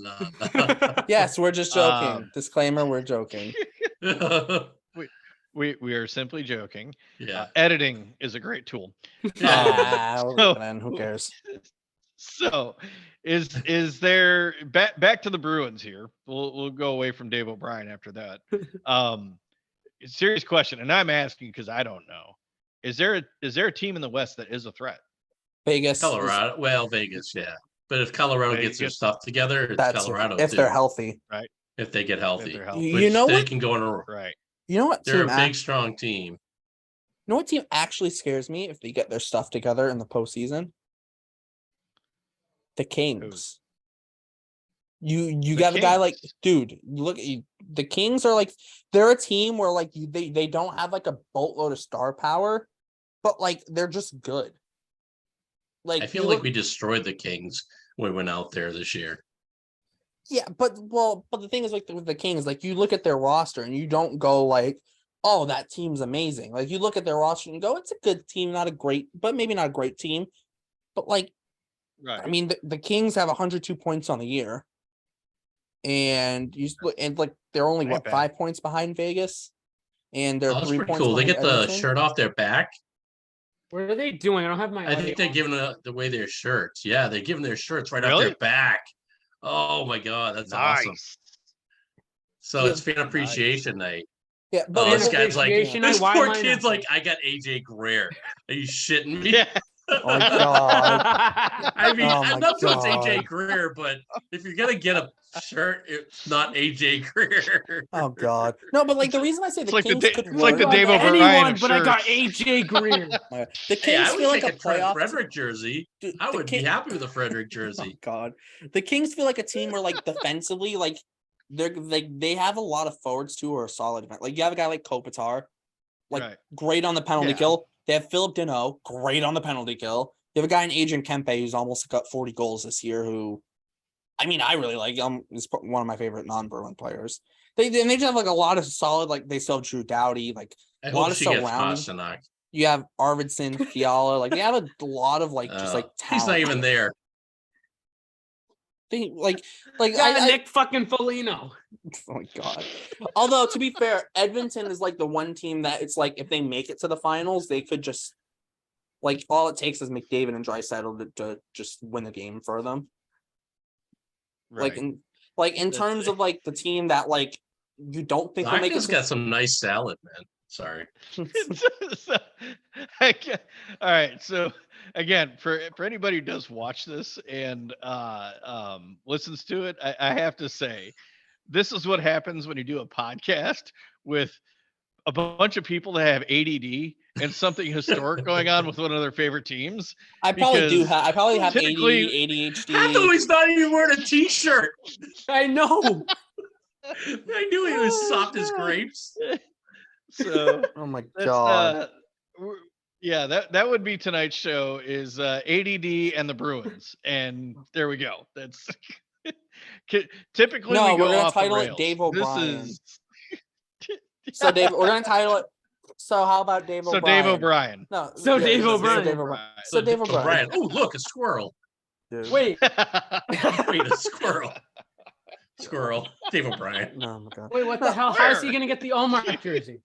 Yes, we're just joking. Disclaimer: we're joking. We are simply joking. Yeah. Editing is a great tool. Who cares? So, is there back to the Bruins here? We'll go away from Dave O'Brien after that. Serious question, and I'm asking because I don't know. Is there a team in the West that is a threat? Vegas, Colorado. Well, Vegas, yeah. But if Colorado gets their stuff together, it's Colorado if too. they're healthy, right? If they get healthy, you know they what? can go in a right. You know what? They're a big, strong team. You know what team actually scares me if they get their stuff together in the postseason? The Kings. You got a guy like, dude, look, the Kings are like, they're a team where like they don't have like a boatload of star power, but like they're just good. Like I feel like we destroyed the Kings when we went out there this year. Yeah, but the thing is, like with the Kings, like you look at their roster and you don't go like, oh, that team's amazing. Like you look at their roster and you go, it's a good team, not a great, but maybe not a great team. But like, right. I mean, the Kings have 102 points on the year, and like they're only 5 points behind Vegas, and they're 3 points. Cool. They get the shirt off their back. What are they doing? I don't have my. I think they're giving away their shirts. Yeah, they're giving their shirts right off their back. Oh my god, that's awesome! So it's fan appreciation night. Yeah, but this guy's like, this poor kid's like, I got AJ Greer. Are you shitting me? Yeah. Oh my god! I mean, I'm not so it's AJ Greer, but if you're gonna get a shirt, it's not AJ Greer. Oh god! No, but like the reason I say the Kings could it's like the Dave O'Brien anyone, but I got AJ Greer. The Kings feel like a playoff Frederick jersey. Dude, I would be happy with a Frederick jersey. Oh god, the Kings feel like a team where like defensively, like they have a lot of forwards too who are solid. Like you have a guy like Kopitar, like great on the penalty kill. They have Philip Deneau, great on the penalty kill. They have a guy in Adrian Kempe who's almost got 40 goals this year. Who, I mean, I really like. Is one of my favorite non-Bruin players. They just have like a lot of solid. Like they still have Drew Doughty. Like a lot of surrounding. You have Arvidsson, Fiala. Like they have a lot of like just like talent. He's not even there. Nick fucking Foligno. Oh my god. Although to be fair, Edmonton is like the one team that it's like if they make it to the finals, they could just like all it takes is McDavid and Draisaitl to just win the game for them. Right. Like in terms of like the team that like you don't think will make it. Got some nice salad, man. Sorry. All right. So again, for anybody who does watch this and listens to it, I have to say, this is what happens when you do a podcast with a bunch of people that have ADD and something historic going on with one of their favorite teams. I probably do have. I probably have ADHD. I know he's not even wearing a t-shirt. I know. I knew he was soft as grapes. So, oh my god. Yeah, that would be tonight's show is ADD and the Bruins, and there we go. That's typically no, we go we're gonna off title the it Dave O'Brien. So Dave, we're gonna title it. So how about Dave O'Brien? So Dave O'Brien. No. So yeah, Dave O'Brien. So Dave O'Brien. Oh, look, a squirrel. Dude. Wait, a squirrel. Squirrel. Dave O'Brien. Oh my god. Wait, what the hell? How is he gonna get the Omar jersey?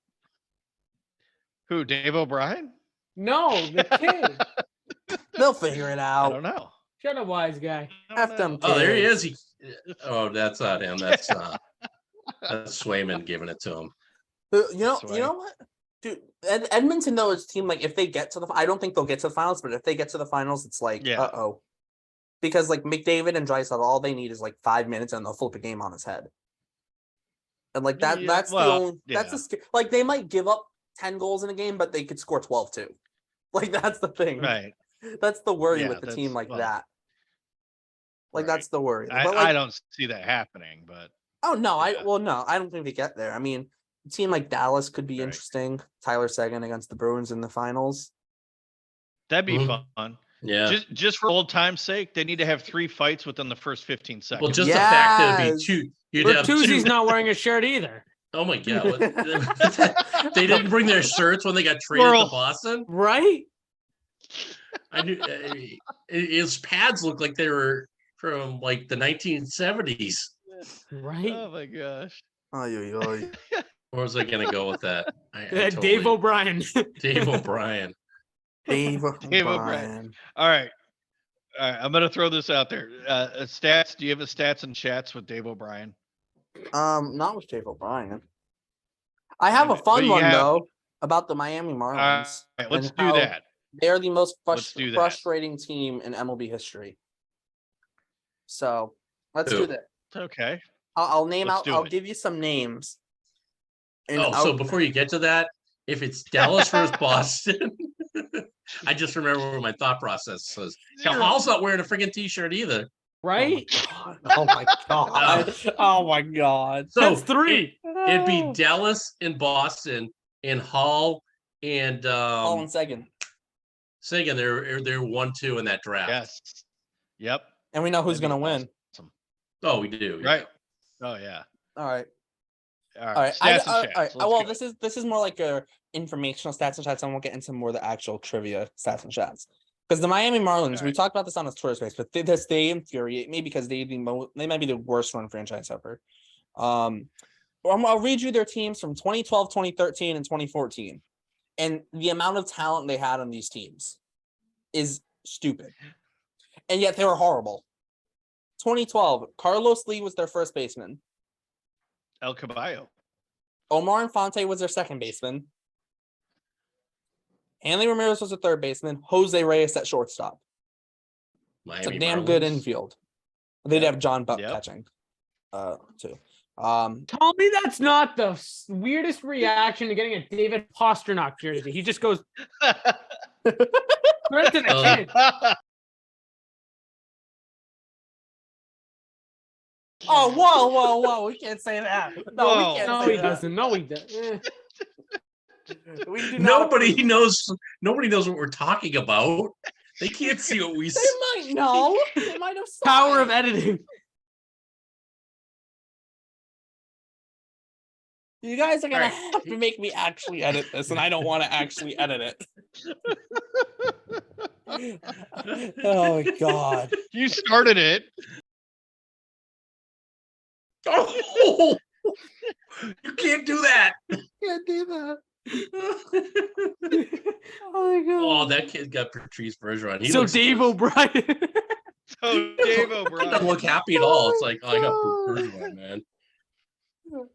Who? Dave O'Brien? No, the kid. They'll figure it out. I don't know. Shut up, wise guy. F them. Oh, there he is. That's not him. That's Swayman giving it to him. You know what, dude? Edmonton though is a team like if they get to I don't think they'll get to the finals, but if they get to the finals, it's like uh-oh, because like McDavid and Draisaitl, all they need is like 5 minutes and they'll flip a game on his head. And like that's the only like they might give up 10 goals in a game, but they could score 12 too. Like that's the thing, right? That's the worry with the team like that. Like that's the worry. But I don't see that happening, but no, I don't think they get there. I mean, a team like Dallas could be interesting. Tyler Seguin against the Bruins in the finals. That'd be fun. Yeah. Just for old time's sake, they need to have 3 fights within the first 15 seconds. Well, just the fact that it'd be two. Bertuzzi's not wearing a shirt either. Oh my god! They didn't bring their shirts when they got traded to Boston, right? I knew his pads look like they were from like the 1970s. Right? Oh my gosh. Where was I gonna go with that? Dave O'Brien. Dave O'Brien. Dave O'Brien. O'Brien. All right. I'm gonna throw this out there. Stats. Do you have a stats and chats with Dave O'Brien? Not with Dave O'Brien. I have a fun one though about the Miami Marlins. All right, let's do that. They're the most Let's do that. frustrating team in MLB history. So let's do that. Okay. I'll name Let's out. do I'll it. give you some names. And So before you get to that, if it's Dallas versus Boston, I just remember where my thought process was. Hall's not wearing a freaking t-shirt either. Right? Oh my god. Oh my god. So That's 3. It'd be Dallas and Boston and Hall and Hall and Sagan. Sagan. They're 1-2 in that draft. Yes. Yep. And we know who's gonna win. Awesome. Oh, we do. Right. Oh yeah. All right. All right. All right. Stats and all chats. right. Let's Well, go. this is more like a informational stats and chats. I won't get into more of the actual trivia stats and chats. Because the Miami Marlins, we talked about this on his Twitter space, but they infuriate me because they might be the worst run franchise ever. I'll read you their teams from 2012, 2013, and 2014. And the amount of talent they had on these teams is stupid. And yet they were horrible. 2012, Carlos Lee was their first baseman. El Caballo. Omar Infante was their second baseman. Hanley Ramirez was a third baseman. Jose Reyes at shortstop. It's a damn good infield. They'd have John Buck catching, too. Tell me that's not the weirdest reaction to getting a David Pastrnak jersey. He just goes right to the kid. Oh, whoa. We can't say that. No, we can't No, say he that. doesn't. No, he doesn't. We do not Nobody knows what we're talking about. They can't see what we They might know. They might have saw Power it. of editing. You guys are gonna have to make me actually edit this, and I don't want to actually edit it. Oh god. You started it. Oh, you can't do that. Can't do that. Oh my god. Oh, that kid got Patrice Bergeron. He So looks Dave good. O'Brien. So Dave He O'Brien. doesn't look happy at all. It's like, I got Bergeron, man.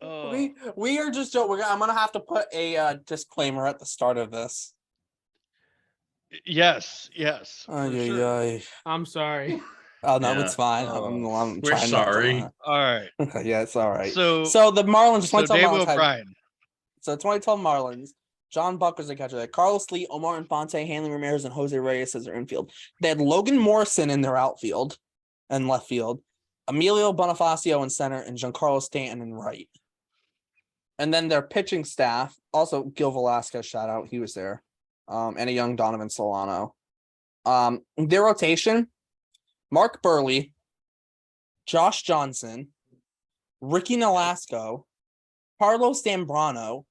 Oh. We are just joking. I'm gonna have to put a disclaimer at the start of this. Yes. I'm sorry. Oh no, Yeah. it's fine. I'm We're trying sorry. not All right. to. Yeah, it's all right. So the Marlins. so 2012 Dave Marlins had- O'Brien. So 2012 Marlins, John Buck was the catcher. Carlos Lee, Omar Infante, Hanley Ramirez, and Jose Reyes as their infield. They had Logan Morrison in their outfield and left field, Emilio Bonifacio in center, and Giancarlo Stanton in right. And then their pitching staff, also Gil Velasquez, shout out, he was there, and a young Donovan Solano. Their rotation, Mark Burley, Josh Johnson, Ricky Nolasco, Carlos Zambrano,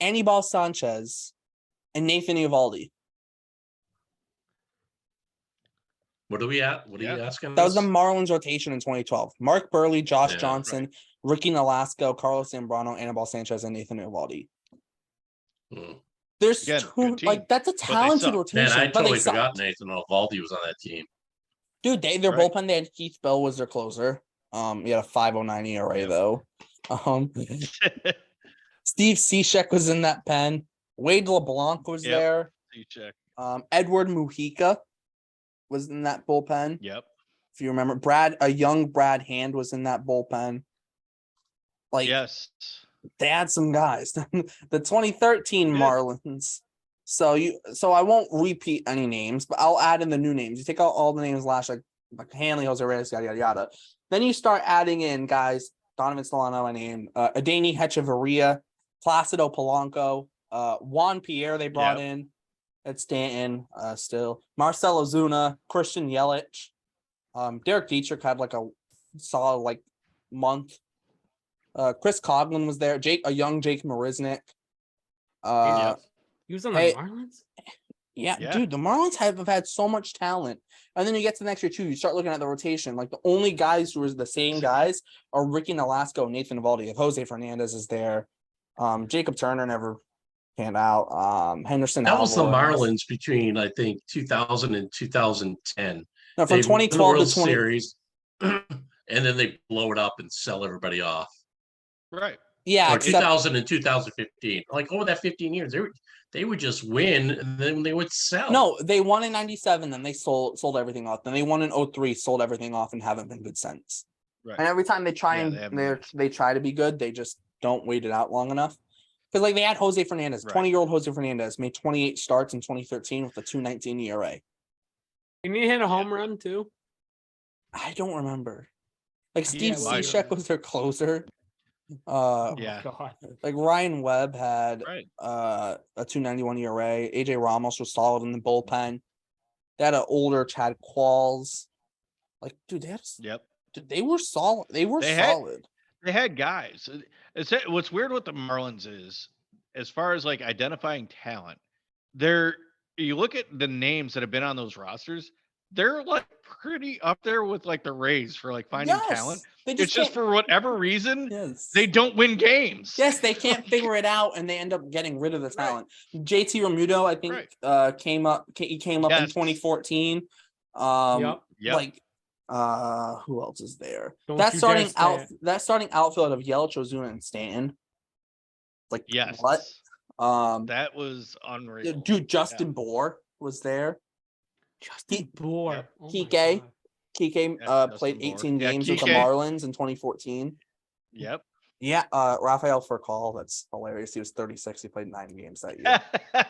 Anibal Sanchez, and Nathan Eovaldi. What are we at? What are you asking? That was the us? Marlins rotation in 2012. Mark Burley, Josh Yeah, Johnson, Ricky Nolasco, Carlos Zambrano, Anibal Sanchez, and Nathan Eovaldi. Hmm. There's Again, two, good team, like that's a they talented suck. rotation. Man, I but they totally suck. forgot Nathan Eovaldi was on that team. Dude, their Right. bullpen, they had Keith Bell was their closer. He had a 5.09 ERA though. Steve Cishek was in that pen. Wade LeBlanc was Yep. there. Check. Edward Mujica was in that bullpen. Yep. If you remember, a young Brad Hand was in that bullpen. Like, Yes. they had some guys. The 2013 They did. Marlins. So I won't repeat any names, but I'll add in the new names. You take out all the names last, like Hanley, Jose Reyes, yada yada yada. Then you start adding in guys. Donovan Solano, I named Adani Hechavarria, Placido Polanco, Juan Pierre they brought in at Stanton, still Marcelo Zuna, Christian Yelich, Derek Dietrich had like a solid month. Chris Coughlin was there. A young Jake Marisnik. He was on the Hey. Marlins? Yeah, Yeah. dude, the Marlins have had so much talent. And then you get to the next year, too. You start looking at the rotation. Like, the only guys who are the same guys are Ricky Nolasco and Nathan Eovaldi. If Jose Fernandez is there, Jacob Turner never panned out. Henderson That was the Alvarez. Marlins between, I think, 2000 and 2010. No, from They win the 2012 World to 20. Series, and then they blow it up and sell everybody off. Right. Yeah, Or except 2000 and 2015. Like over that 15 years, they would just win and then they would sell. no, they won in 97, then they sold everything off. Then they won in 03, sold everything off, and haven't been good since. Right. And every time they try Yeah, and they try to be good, they just don't wait it out long enough. Because like they had Jose Fernandez, Right. 20-year-old Jose Fernandez made 28 starts in 2013 with a 2.19 ERA. Can you hit a home run too? I don't remember. Like Steve Yeah, well, Cishek was their closer. Yeah. God. Like Ryan Webb had Right. a 2.91 ERA. AJ Ramos was solid in the bullpen. They had an older Chad Qualls. Like, dude, Yep. they were solid. They were solid. They had guys. What's weird with the Marlins is, as far as like identifying talent, you look at the names that have been on those rosters, they're like pretty up there with like the Rays for like finding talent. It's just for whatever reason, they don't win games. Yes, they can't figure it out, and they end up getting rid of the talent. JT Remuto, I think, came up in 2014. Yep. Like, who else is there? Don't That you starting dare say it. that starting outfield of Yelich, Ozuna, and Stanton. Like, Yes. what? That was unreal. Dude, Justin Bohr was there. Justin Bohr. Yep. Oh my Kike. God. Kike Yeah, played Justin Bohr. 18 Yeah, games with the Kike. Marlins in 2014. Yep. Yeah, Rafael Furcal, that's hilarious. He was 36. He played 9 games that year.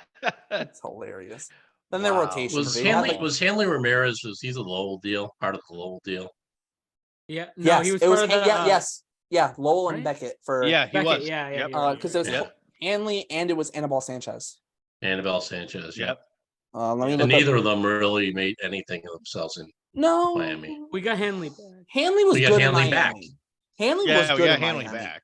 That's hilarious. Then their Wow. rotation. Was they had, Hanley like- was Hanley Ramirez? Was he the Lowell deal? Part of the Lowell deal? Yeah. No, yes, he was it was. part of the, Yeah, Lowell and right? Beckett for Yeah, he Beckett, was. yeah, Yep. you're right, because you're it was right. Yep. Hanley and it was Anibal Sanchez. Annabelle Sanchez. Yeah. Yep. Let me And look neither up. of them really made anything of themselves in No, Miami. We got Hanley back. Hanley was We got good Hanley in back. Miami. Hanley Yeah, was we good got in Hanley Miami. back.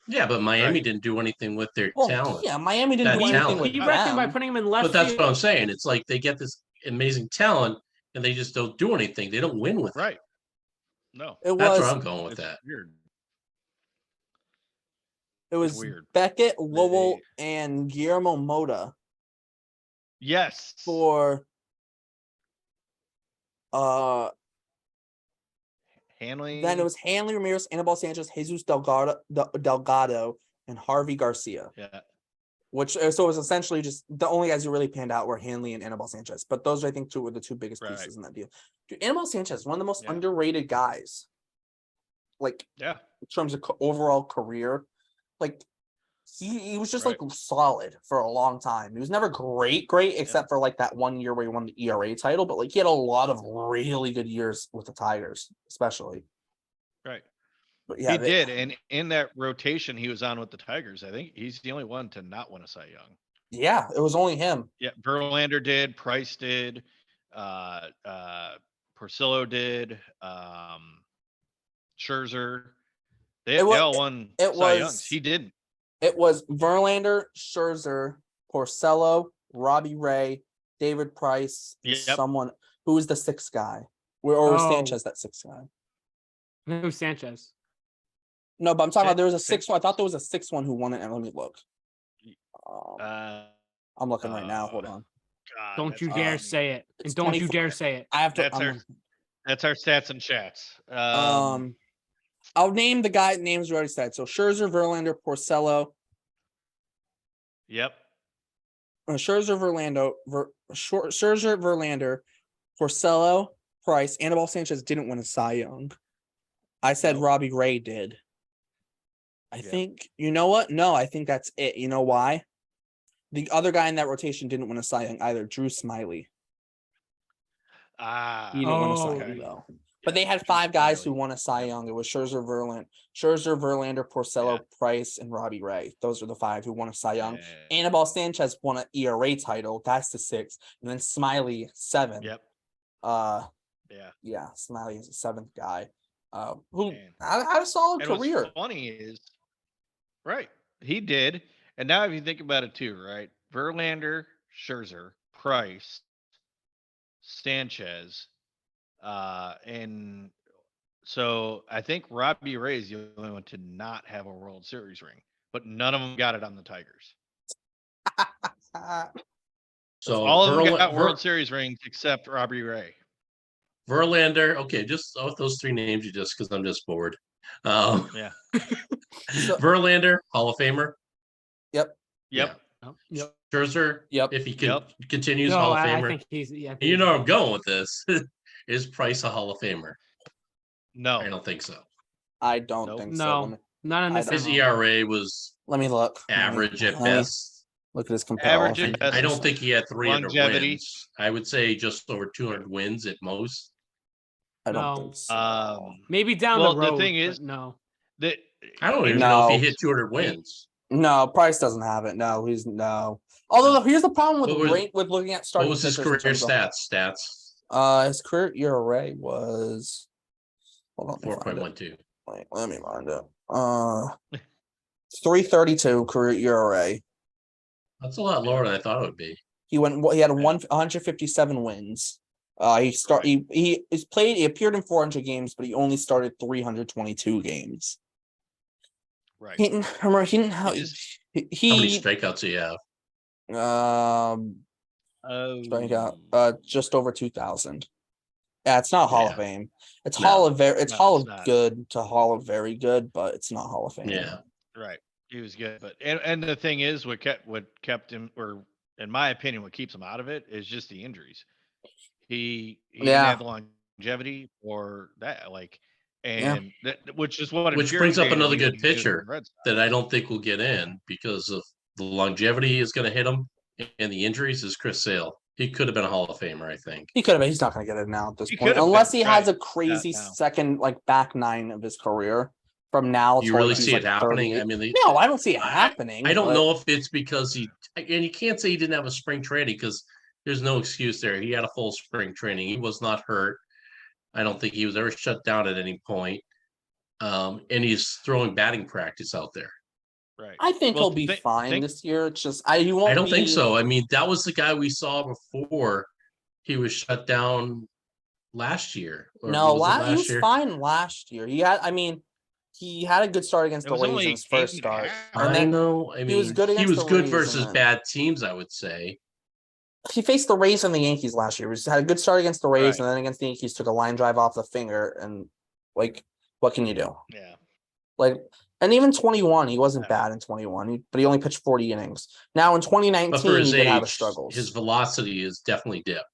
Yeah, but Miami Right. didn't do anything with their Well, talent. yeah, Miami didn't That do anything talent. with He reckoned by them. putting him in left But that's field. what I'm saying. It's like they get this amazing talent and they just don't do anything. They don't win with it. Right. No. It That's was. where I'm going with It's that. weird. It was weird. Beckett, Lowell, and Guillermo Mota Yes. for Hanley. then it was Hanley Ramirez, Anibal Sanchez, Jesus Delgado, and Harvey Garcia. Yeah. Which so it was essentially just the only guys who really panned out were Hanley and Anibal Sanchez. But those I think were the two biggest pieces in that deal. Dude, Anibal Sanchez, one of the most underrated guys. Like in terms of overall career, like he was just like solid for a long time. He was never great, except for like that 1 year where he won the ERA title. But like he had a lot of really good years with the Tigers, especially. Right. But yeah, he did, and in that rotation he was on with the Tigers, I think he's the only one to not win a Cy Young. Yeah, it was only him. Yeah, Verlander did, Price did, Porcello did, Scherzer. They all won Cy Youngs. He didn't. It was Verlander, Scherzer, Porcello, Robbie Ray, David Price, someone who was the sixth guy. Or was Sanchez that sixth guy? Who's Sanchez? No, but I'm talking about there was a sixth one. I thought there was a sixth one who won it. And let me look. I'm looking right now. Hold on. God, don't you dare say it. And don't 24. you dare say it. I have to. That's our stats and chats. I'll name the guy names we already said. So Scherzer, Verlander, Porcello. Yep. Scherzer, Verlander, Porcello, Price, Anibal Sanchez didn't win a Cy Young. I said Robbie Ray did. I think, you know what? No, I think that's it. You know why? The other guy in that rotation didn't win a Cy Young either. Drew Smiley. He didn't win a Cy Young though. But they had 5 guys who won a Cy Young. It was Scherzer, Verlander, Porcello, Price, and Robbie Ray. Those are the 5 who won a Cy Young. Anibal Sanchez won an ERA title. That's the 6th. And then Smiley, 7. Yep. Yeah, Smiley is the 7th guy. Who had a solid career. What's funny is, he did. And now if you think about it too, right? Verlander, Scherzer, Price, Sanchez, and so I think Robbie Ray is the only one to not have a World Series ring, but none of them got it on the Tigers. So All of them got World Series rings except Robbie Ray. Verlander, okay, just off those three names, because I'm just bored. Yeah. Verlander, Hall of Famer. Yep. Yep. Scherzer, Yep. if he continues, No, Hall of I Famer. think he's. Yeah, You know where I'm going with this. Is Price a Hall of Famer? No, I don't think so. I don't think so. No, not in this. His ERA was Let me look. average at best. Look at his compare. Average at best. I don't think he had 300 Longevity. wins. I would say just over 200 wins at most. I don't think so. Maybe down well, the road. the thing is, no. I don't even know if he hit 200 wins. No, Price doesn't have it. No, he's no. Although here's the problem with looking at starting. What was his career stats? His career ERA was 4.12. Wait, let me find it. 3.32 career ERA. That's a lot lower than I thought it would be. He had 157 wins. He appeared in 400 games, but he only started 322 games. Right. He didn't have How many strikeouts do you have? Strikeout, just over 2,000. Yeah, it's not Hall of Fame. It's Hall of good to Hall of very good, but it's not Hall of Fame. Yeah, right. He was good, but and the thing is, what kept him, or in my opinion, what keeps him out of it is just the injuries. He didn't have the longevity or that, which is what which brings up another good pitcher that I don't think will get in because of the longevity is going to hit him and the injuries is Chris Sale. He could have been a Hall of Famer, I think. He could have been. He's not going to get it now at this point, unless he has a crazy second back nine of his career from now. You really see it happening? I mean, no, I don't see it happening. I don't know if it's because and you can't say he didn't have a spring training because there's no excuse there. He had a full spring training. He was not hurt. I don't think he was ever shut down at any point. And he's throwing batting practice out there. Right. I think he'll be fine this year. It's just he won't. I don't think so. I mean, that was the guy we saw before he was shut down last year. No, he was fine last year. He had a good start against the Rays in his first start. I know. I mean, he was good versus bad teams, I would say. He faced the Rays and the Yankees last year. He had a good start against the Rays, and then against the Yankees took a line drive off the finger. And what can you do? Yeah. And even 21, he wasn't bad in 21, but he only pitched 40 innings. Now in 2019, he did have his struggles. His velocity is definitely dipped.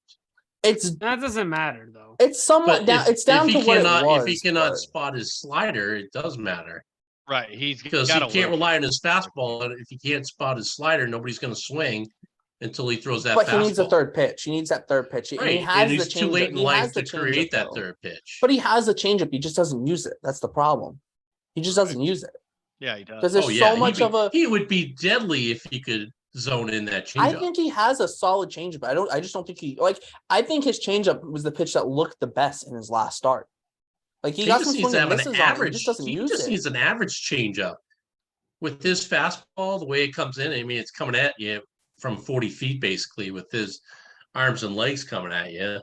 That doesn't matter though. It's somewhat down. It's down to what it was. If he cannot spot his slider, it does matter. Right. Because he can't rely on his fastball. And if he can't spot his slider, nobody's going to swing until he throws that. But fastball. He needs a third pitch. He needs that third pitch. Right. He has he's too late in life to create that third pitch. But he has the changeup. He just doesn't use it. That's the problem. He just doesn't use it. Yeah, he does. Because there's so much he would be deadly if he could zone in that changeup. I think he has a solid changeup. I just don't think I think his changeup was the pitch that looked the best in his last start. He got some swing and misses on it. He just doesn't use it. He just needs an average changeup. With his fastball, the way it comes in, I mean, it's coming at you from 40 feet basically with his arms and legs coming at you.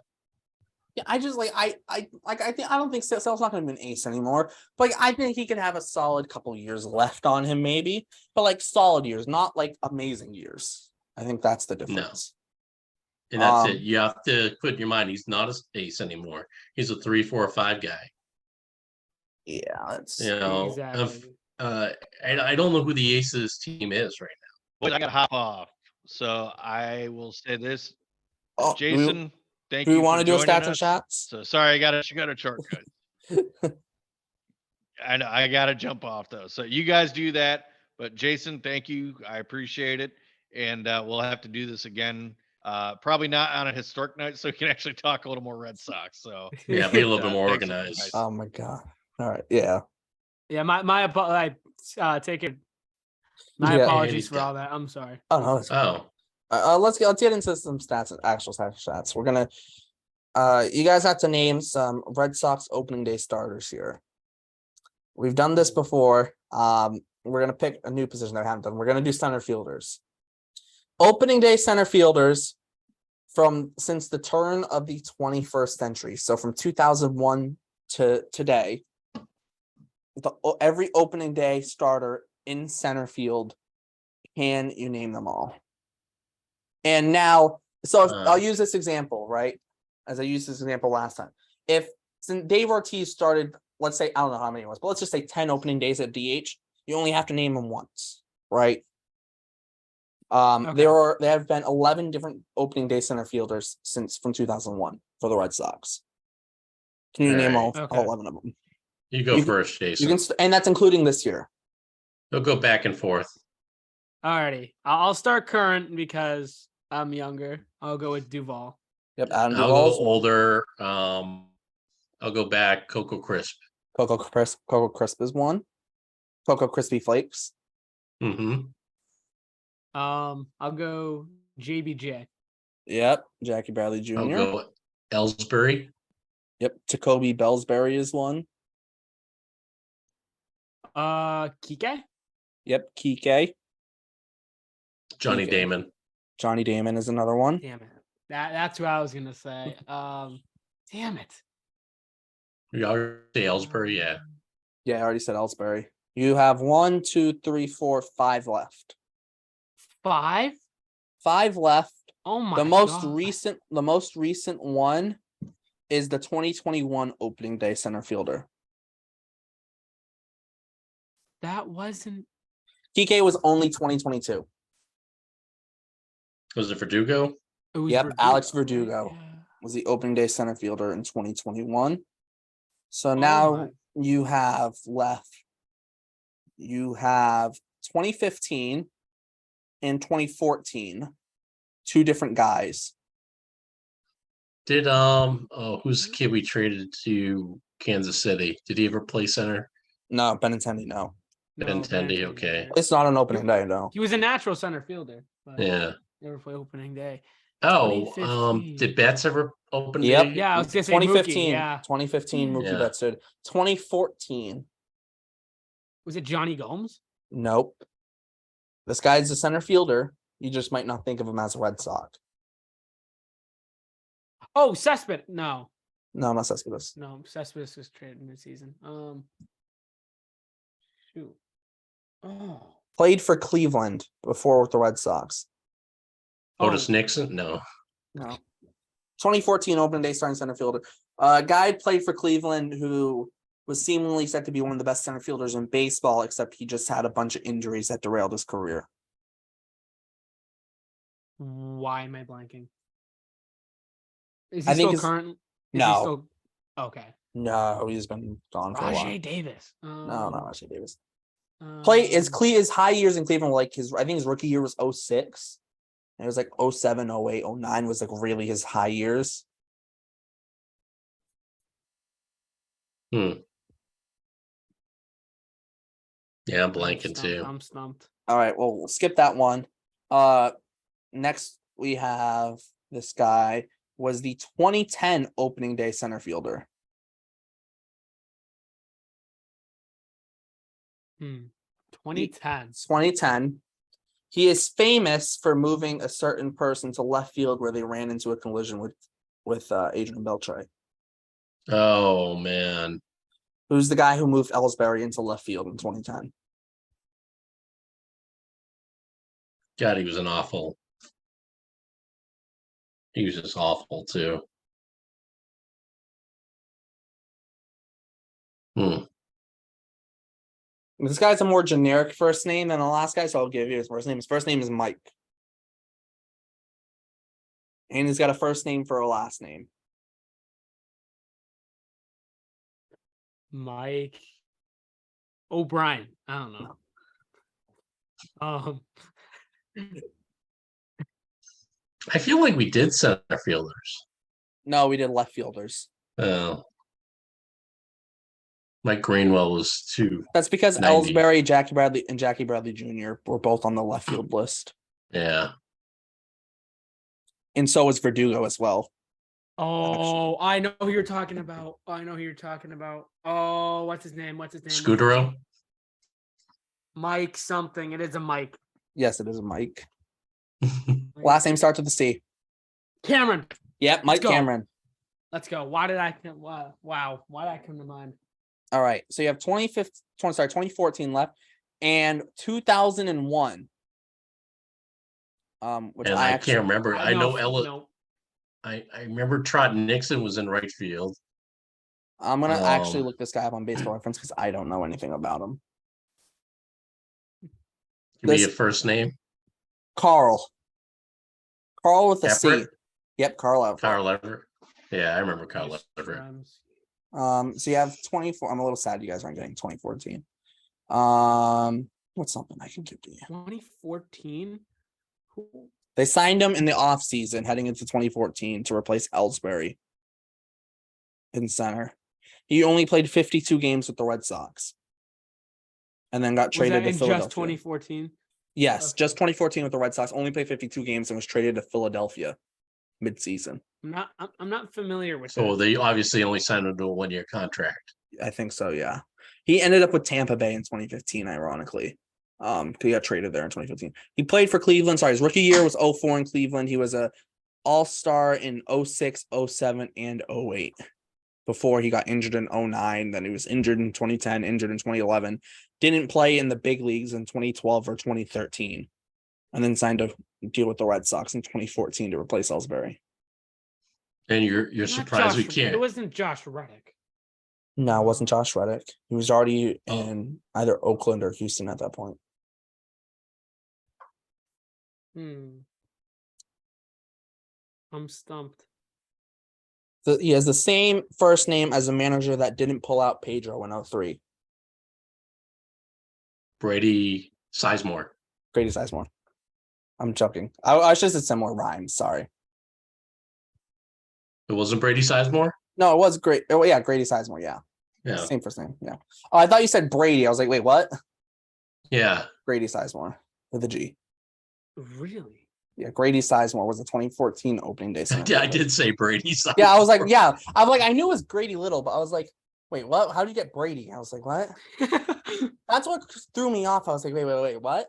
Yeah, I don't think Sale's not going to be an ace anymore. But I think he could have a solid couple years left on him, maybe. But solid years, not amazing years. I think that's the difference. No. And that's it. You have to put in your mind he's not an ace anymore. He's a 3, 4, or 5 guy. Yeah, that's exactly. I don't know who the ace of this team is right now. Well, I got to hop off, so I will say this, Jason. Thank you. Do we want to do a stats us. and shots? So sorry, I got a shortcut. I got to jump off though. So you guys do that. But Jason, thank you. I appreciate it. And we'll have to do this again. Probably not on a historic night, so we can actually talk a little more Red Sox. So be a little bit more organized. Oh my God. All right. Yeah. Yeah. I take it. My apologies for all that. I'm sorry. Oh no. Let's get into some stats, actual stats. We're gonna you guys have to name some Red Sox opening day starters here. We've done this before. We're gonna pick a new position that we haven't done. We're gonna do center fielders. Opening day center fielders since the turn of the 21st century. So from 2001 to today, every opening day starter in center field, can you name them all? And now, I'll use this example, right? As I used this example last time. Since Dave Ortiz started, let's say, I don't know how many it was, but let's just say 10 opening days at DH, you only have to name them once, right? Okay. There have been 11 different opening day center fielders from 2001 for the Red Sox. Can you name all 11 of them? You go first, Jason. And that's including this year. They'll go back and forth. Alrighty, I'll start current because I'm younger. I'll go with Duvall. Yep, I'll go older. I'll go back. Coco Crisp. Coco Crisp is one. Coco Crispy Flakes. Mm-hmm. I'll go JBJ. Yep, Jackie Bradley Jr. I'll go Ellsbury. Yep, Jacoby Bellsbury is one. Kike. Yep, Kike. Johnny Damon. Johnny Damon is another one. Damn it. That's what I was gonna say. Damn it. You already say Ellsbury, yeah. Yeah, I already said Ellsbury. You have 1, 2, 3, 4, 5 left. 5? 5 left. Oh my! The most recent one is the 2021 opening day center fielder. That wasn't. Kike was only 2022. Was it Verdugo? Yep, Verdugo. Alex Verdugo was the opening day center fielder in 2021. So now you have left. You have 2015 and 2014, 2 different guys. Did who's the kid we traded to Kansas City? Did he ever play center? No, Benintendi, no. Benintendi, okay. It's not an opening day, no. He was a natural center fielder. But yeah. Never play opening day. Did Betts ever open Yep. day? Yeah, I was gonna say 2015. Mookie, yeah. 2015, Mookie Betts did. 2014. Was it Johnny Gomes? Nope. This guy's a center fielder. You just might not think of him as a Red Sox. Oh, Cespedes. No, not Cespedes. No, Cespedes was traded mid-season. Shoot. Oh. Played for Cleveland before with the Red Sox. Otis Nixon? No. 2014 opening day starting center fielder. Guy played for Cleveland who was seemingly said to be one of the best center fielders in baseball, except he just had a bunch of injuries that derailed his career. Why am I blanking? Is he still current? No. Okay. No, he's been gone for a while. Rajay Davis. No, not Rajay Davis. His high years in Cleveland, like I think his rookie year was 06. And it was like 07, 08, 09 was like really his high years. Yeah, I'm blanking too. I'm stumped. All right, well, we'll skip that one. Next we have this guy was the 2010 opening day center fielder. 2010. 2010. He is famous for moving a certain person to left field where they ran into a collision with Adrian Beltre. Oh man. Who's the guy who moved Ellsbury into left field in 2010? God, he was just awful too. This guy's a more generic first name than the last guy, so I'll give you his first name. His first name is Mike. And he's got a first name for a last name. Mike O'Brien. I don't know. I feel like we did center fielders. No, we did left fielders. Oh. Mike Greenwell was too. That's because Ellsbury, Jackie Bradley Jr. were both on the left field list. Yeah. And so was Verdugo as well. Oh, I know who you're talking about. Oh, what's his name? Scudero? Mike something. It is a Mike. Yes, it is a Mike. Last name starts with a C. Cameron. Yep, Mike go. Cameron. Let's go. Why did I come to mind? All right. So you have 2014 left and 2001. Which And I can't remember. I know Ella. No. I remember Trot Nixon was in right field. I'm gonna actually look this guy up on Baseball Reference because I don't know anything about him. Give me a first name. Carl with a C. Everett? Yep, Carl Everett. Carl Everett. Yeah, I remember Carl Everett. So you have 24. I'm a little sad you guys aren't getting 2014. What's something I can give to you? 2014. They signed him in the offseason heading into 2014 to replace Ellsbury in center. He only played 52 games with the Red Sox. And then got traded to Philadelphia. Just 2014? Yes, Okay. just 2014 with the Red Sox. Only played 52 games and was traded to Philadelphia mid-season. I'm not familiar with So that. they obviously only signed him to a 1-year contract. I think so, yeah. He ended up with Tampa Bay in 2015, ironically. He got traded there in 2015. He played for Cleveland. Sorry, his rookie year was 04 in Cleveland. He was a all-star in 06, 07, and 08 before he got injured in 09. Then he was injured in 2010, injured in 2011. Didn't play in the big leagues in 2012 or 2013. And then signed a deal with the Red Sox in 2014 to replace Ellsbury. And you're surprised we can't. It wasn't Josh Reddick. No, it wasn't Josh Reddick. He was already Oh. in either Oakland or Houston at that point. I'm stumped. He has the same first name as a manager that didn't pull out Pedro in 03. Brady Sizemore. Grady Sizemore. I'm joking. I should have said similar rhymes. Sorry. It wasn't Brady Sizemore? No, it was great. Oh, yeah, Grady Sizemore. Yeah. Yeah. Same first name. Yeah. Oh, I thought you said Brady. I was like, wait, what? Yeah. Grady Sizemore with a G. Really? Yeah, Grady Sizemore was the 2014 opening day center. Yeah, I did say Brady Sizemore. Yeah, I was like, yeah. I'm like, I knew it was Grady Little, but I was like, wait, what? How do you get Brady? I was like, what? That's what threw me off. I was like, wait, what?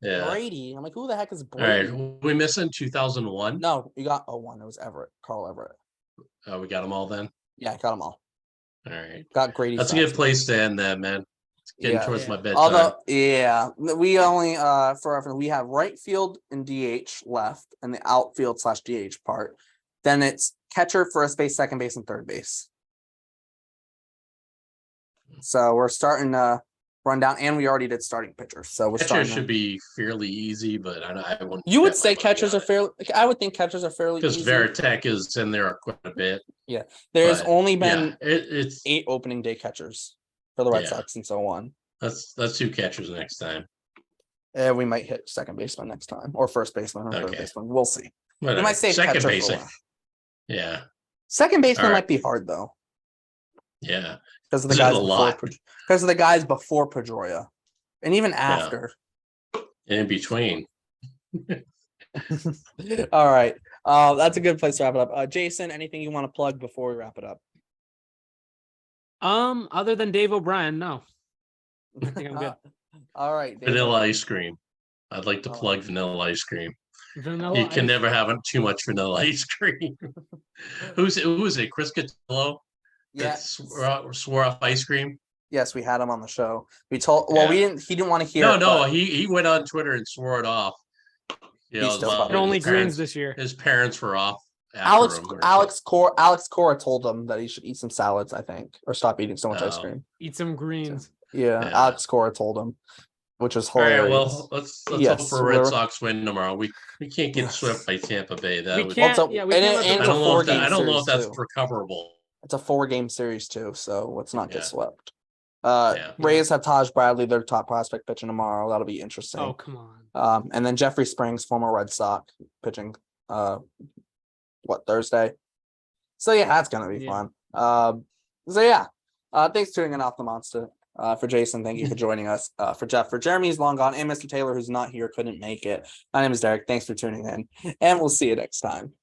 Yeah. Brady. I'm like, who the heck is All Brady? right. We missing 2001? No, you got 01. It was Everett. Carl Everett. Oh, we got them all then? Yeah, I got them all. All right. Got Grady. That's a good place to end that, man. It's getting towards my bedtime. Although, yeah, we only for reference, we have right field and DH left and the outfield / DH part. Then it's catcher, first base, second base, and third base. So we're starting to run down, and we already did starting pitchers. So we're Catcher starting. should be fairly easy, but I wouldn't. You would say catchers are fairly. I would think catchers are fairly because easy. Veritek is in there quite a bit. Yeah, there's But, only been it's 8 opening day catchers for the Red Yeah. Sox and so on. let's do catchers next time. We might hit second baseman next time or first baseman or third Okay. baseman. We'll see. Whatever. We might save second catcher base. for a while. Yeah, Second baseman All right. might be hard though yeah. because of the This is guys a lot. because of the guys before Pedroia and even after. In between. All right, that's a good place to wrap it up. Jason, anything you want to plug before we wrap it up? Other than Dave O'Brien, no. I think I'm good. All right, David. Vanilla ice cream. I'd like to plug vanilla ice cream. Vanilla You can ice- never have too much vanilla ice cream. Who was it? Chris Cotillo? Yeah. Swore off ice cream. Yes, we had him on the show. We told. Well, we didn't. He didn't want to hear. No, it, no. but He went on Twitter and swore it off. You know, He's still well, fucking- It only his greens parents- this year. His parents were off. After him or Alex Cora told him that he should eat some salads, I think, or stop eating so much ice Oh. cream. Eat some greens. Yeah, Yeah. Alex Cora told him, which was All right, hilarious. well, let's Yes, hope for a Red we're- Sox win tomorrow. We can't get Yes. swept by Tampa Bay. That We would, can't. Well, Yeah, we and can't. it- let and them- I don't know if four-game I don't know if series, that's too. recoverable. It's a 4-game series too, so let's not get Yeah. swept. Yeah. Rays have Taj Bradley, their top prospect, pitching tomorrow. That'll be interesting. Oh, come on. And then Jeffrey Springs, former Red Sox, pitching. Thursday? So yeah, that's gonna be Yeah. fun. So yeah, thanks for tuning in off the Monstah. For Jason, thank you for joining us. For Jeff, for Jeremy's long gone, and Mr. Taylor, who's not here, couldn't make it. My name is Derek. Thanks for tuning in, and we'll see you next time.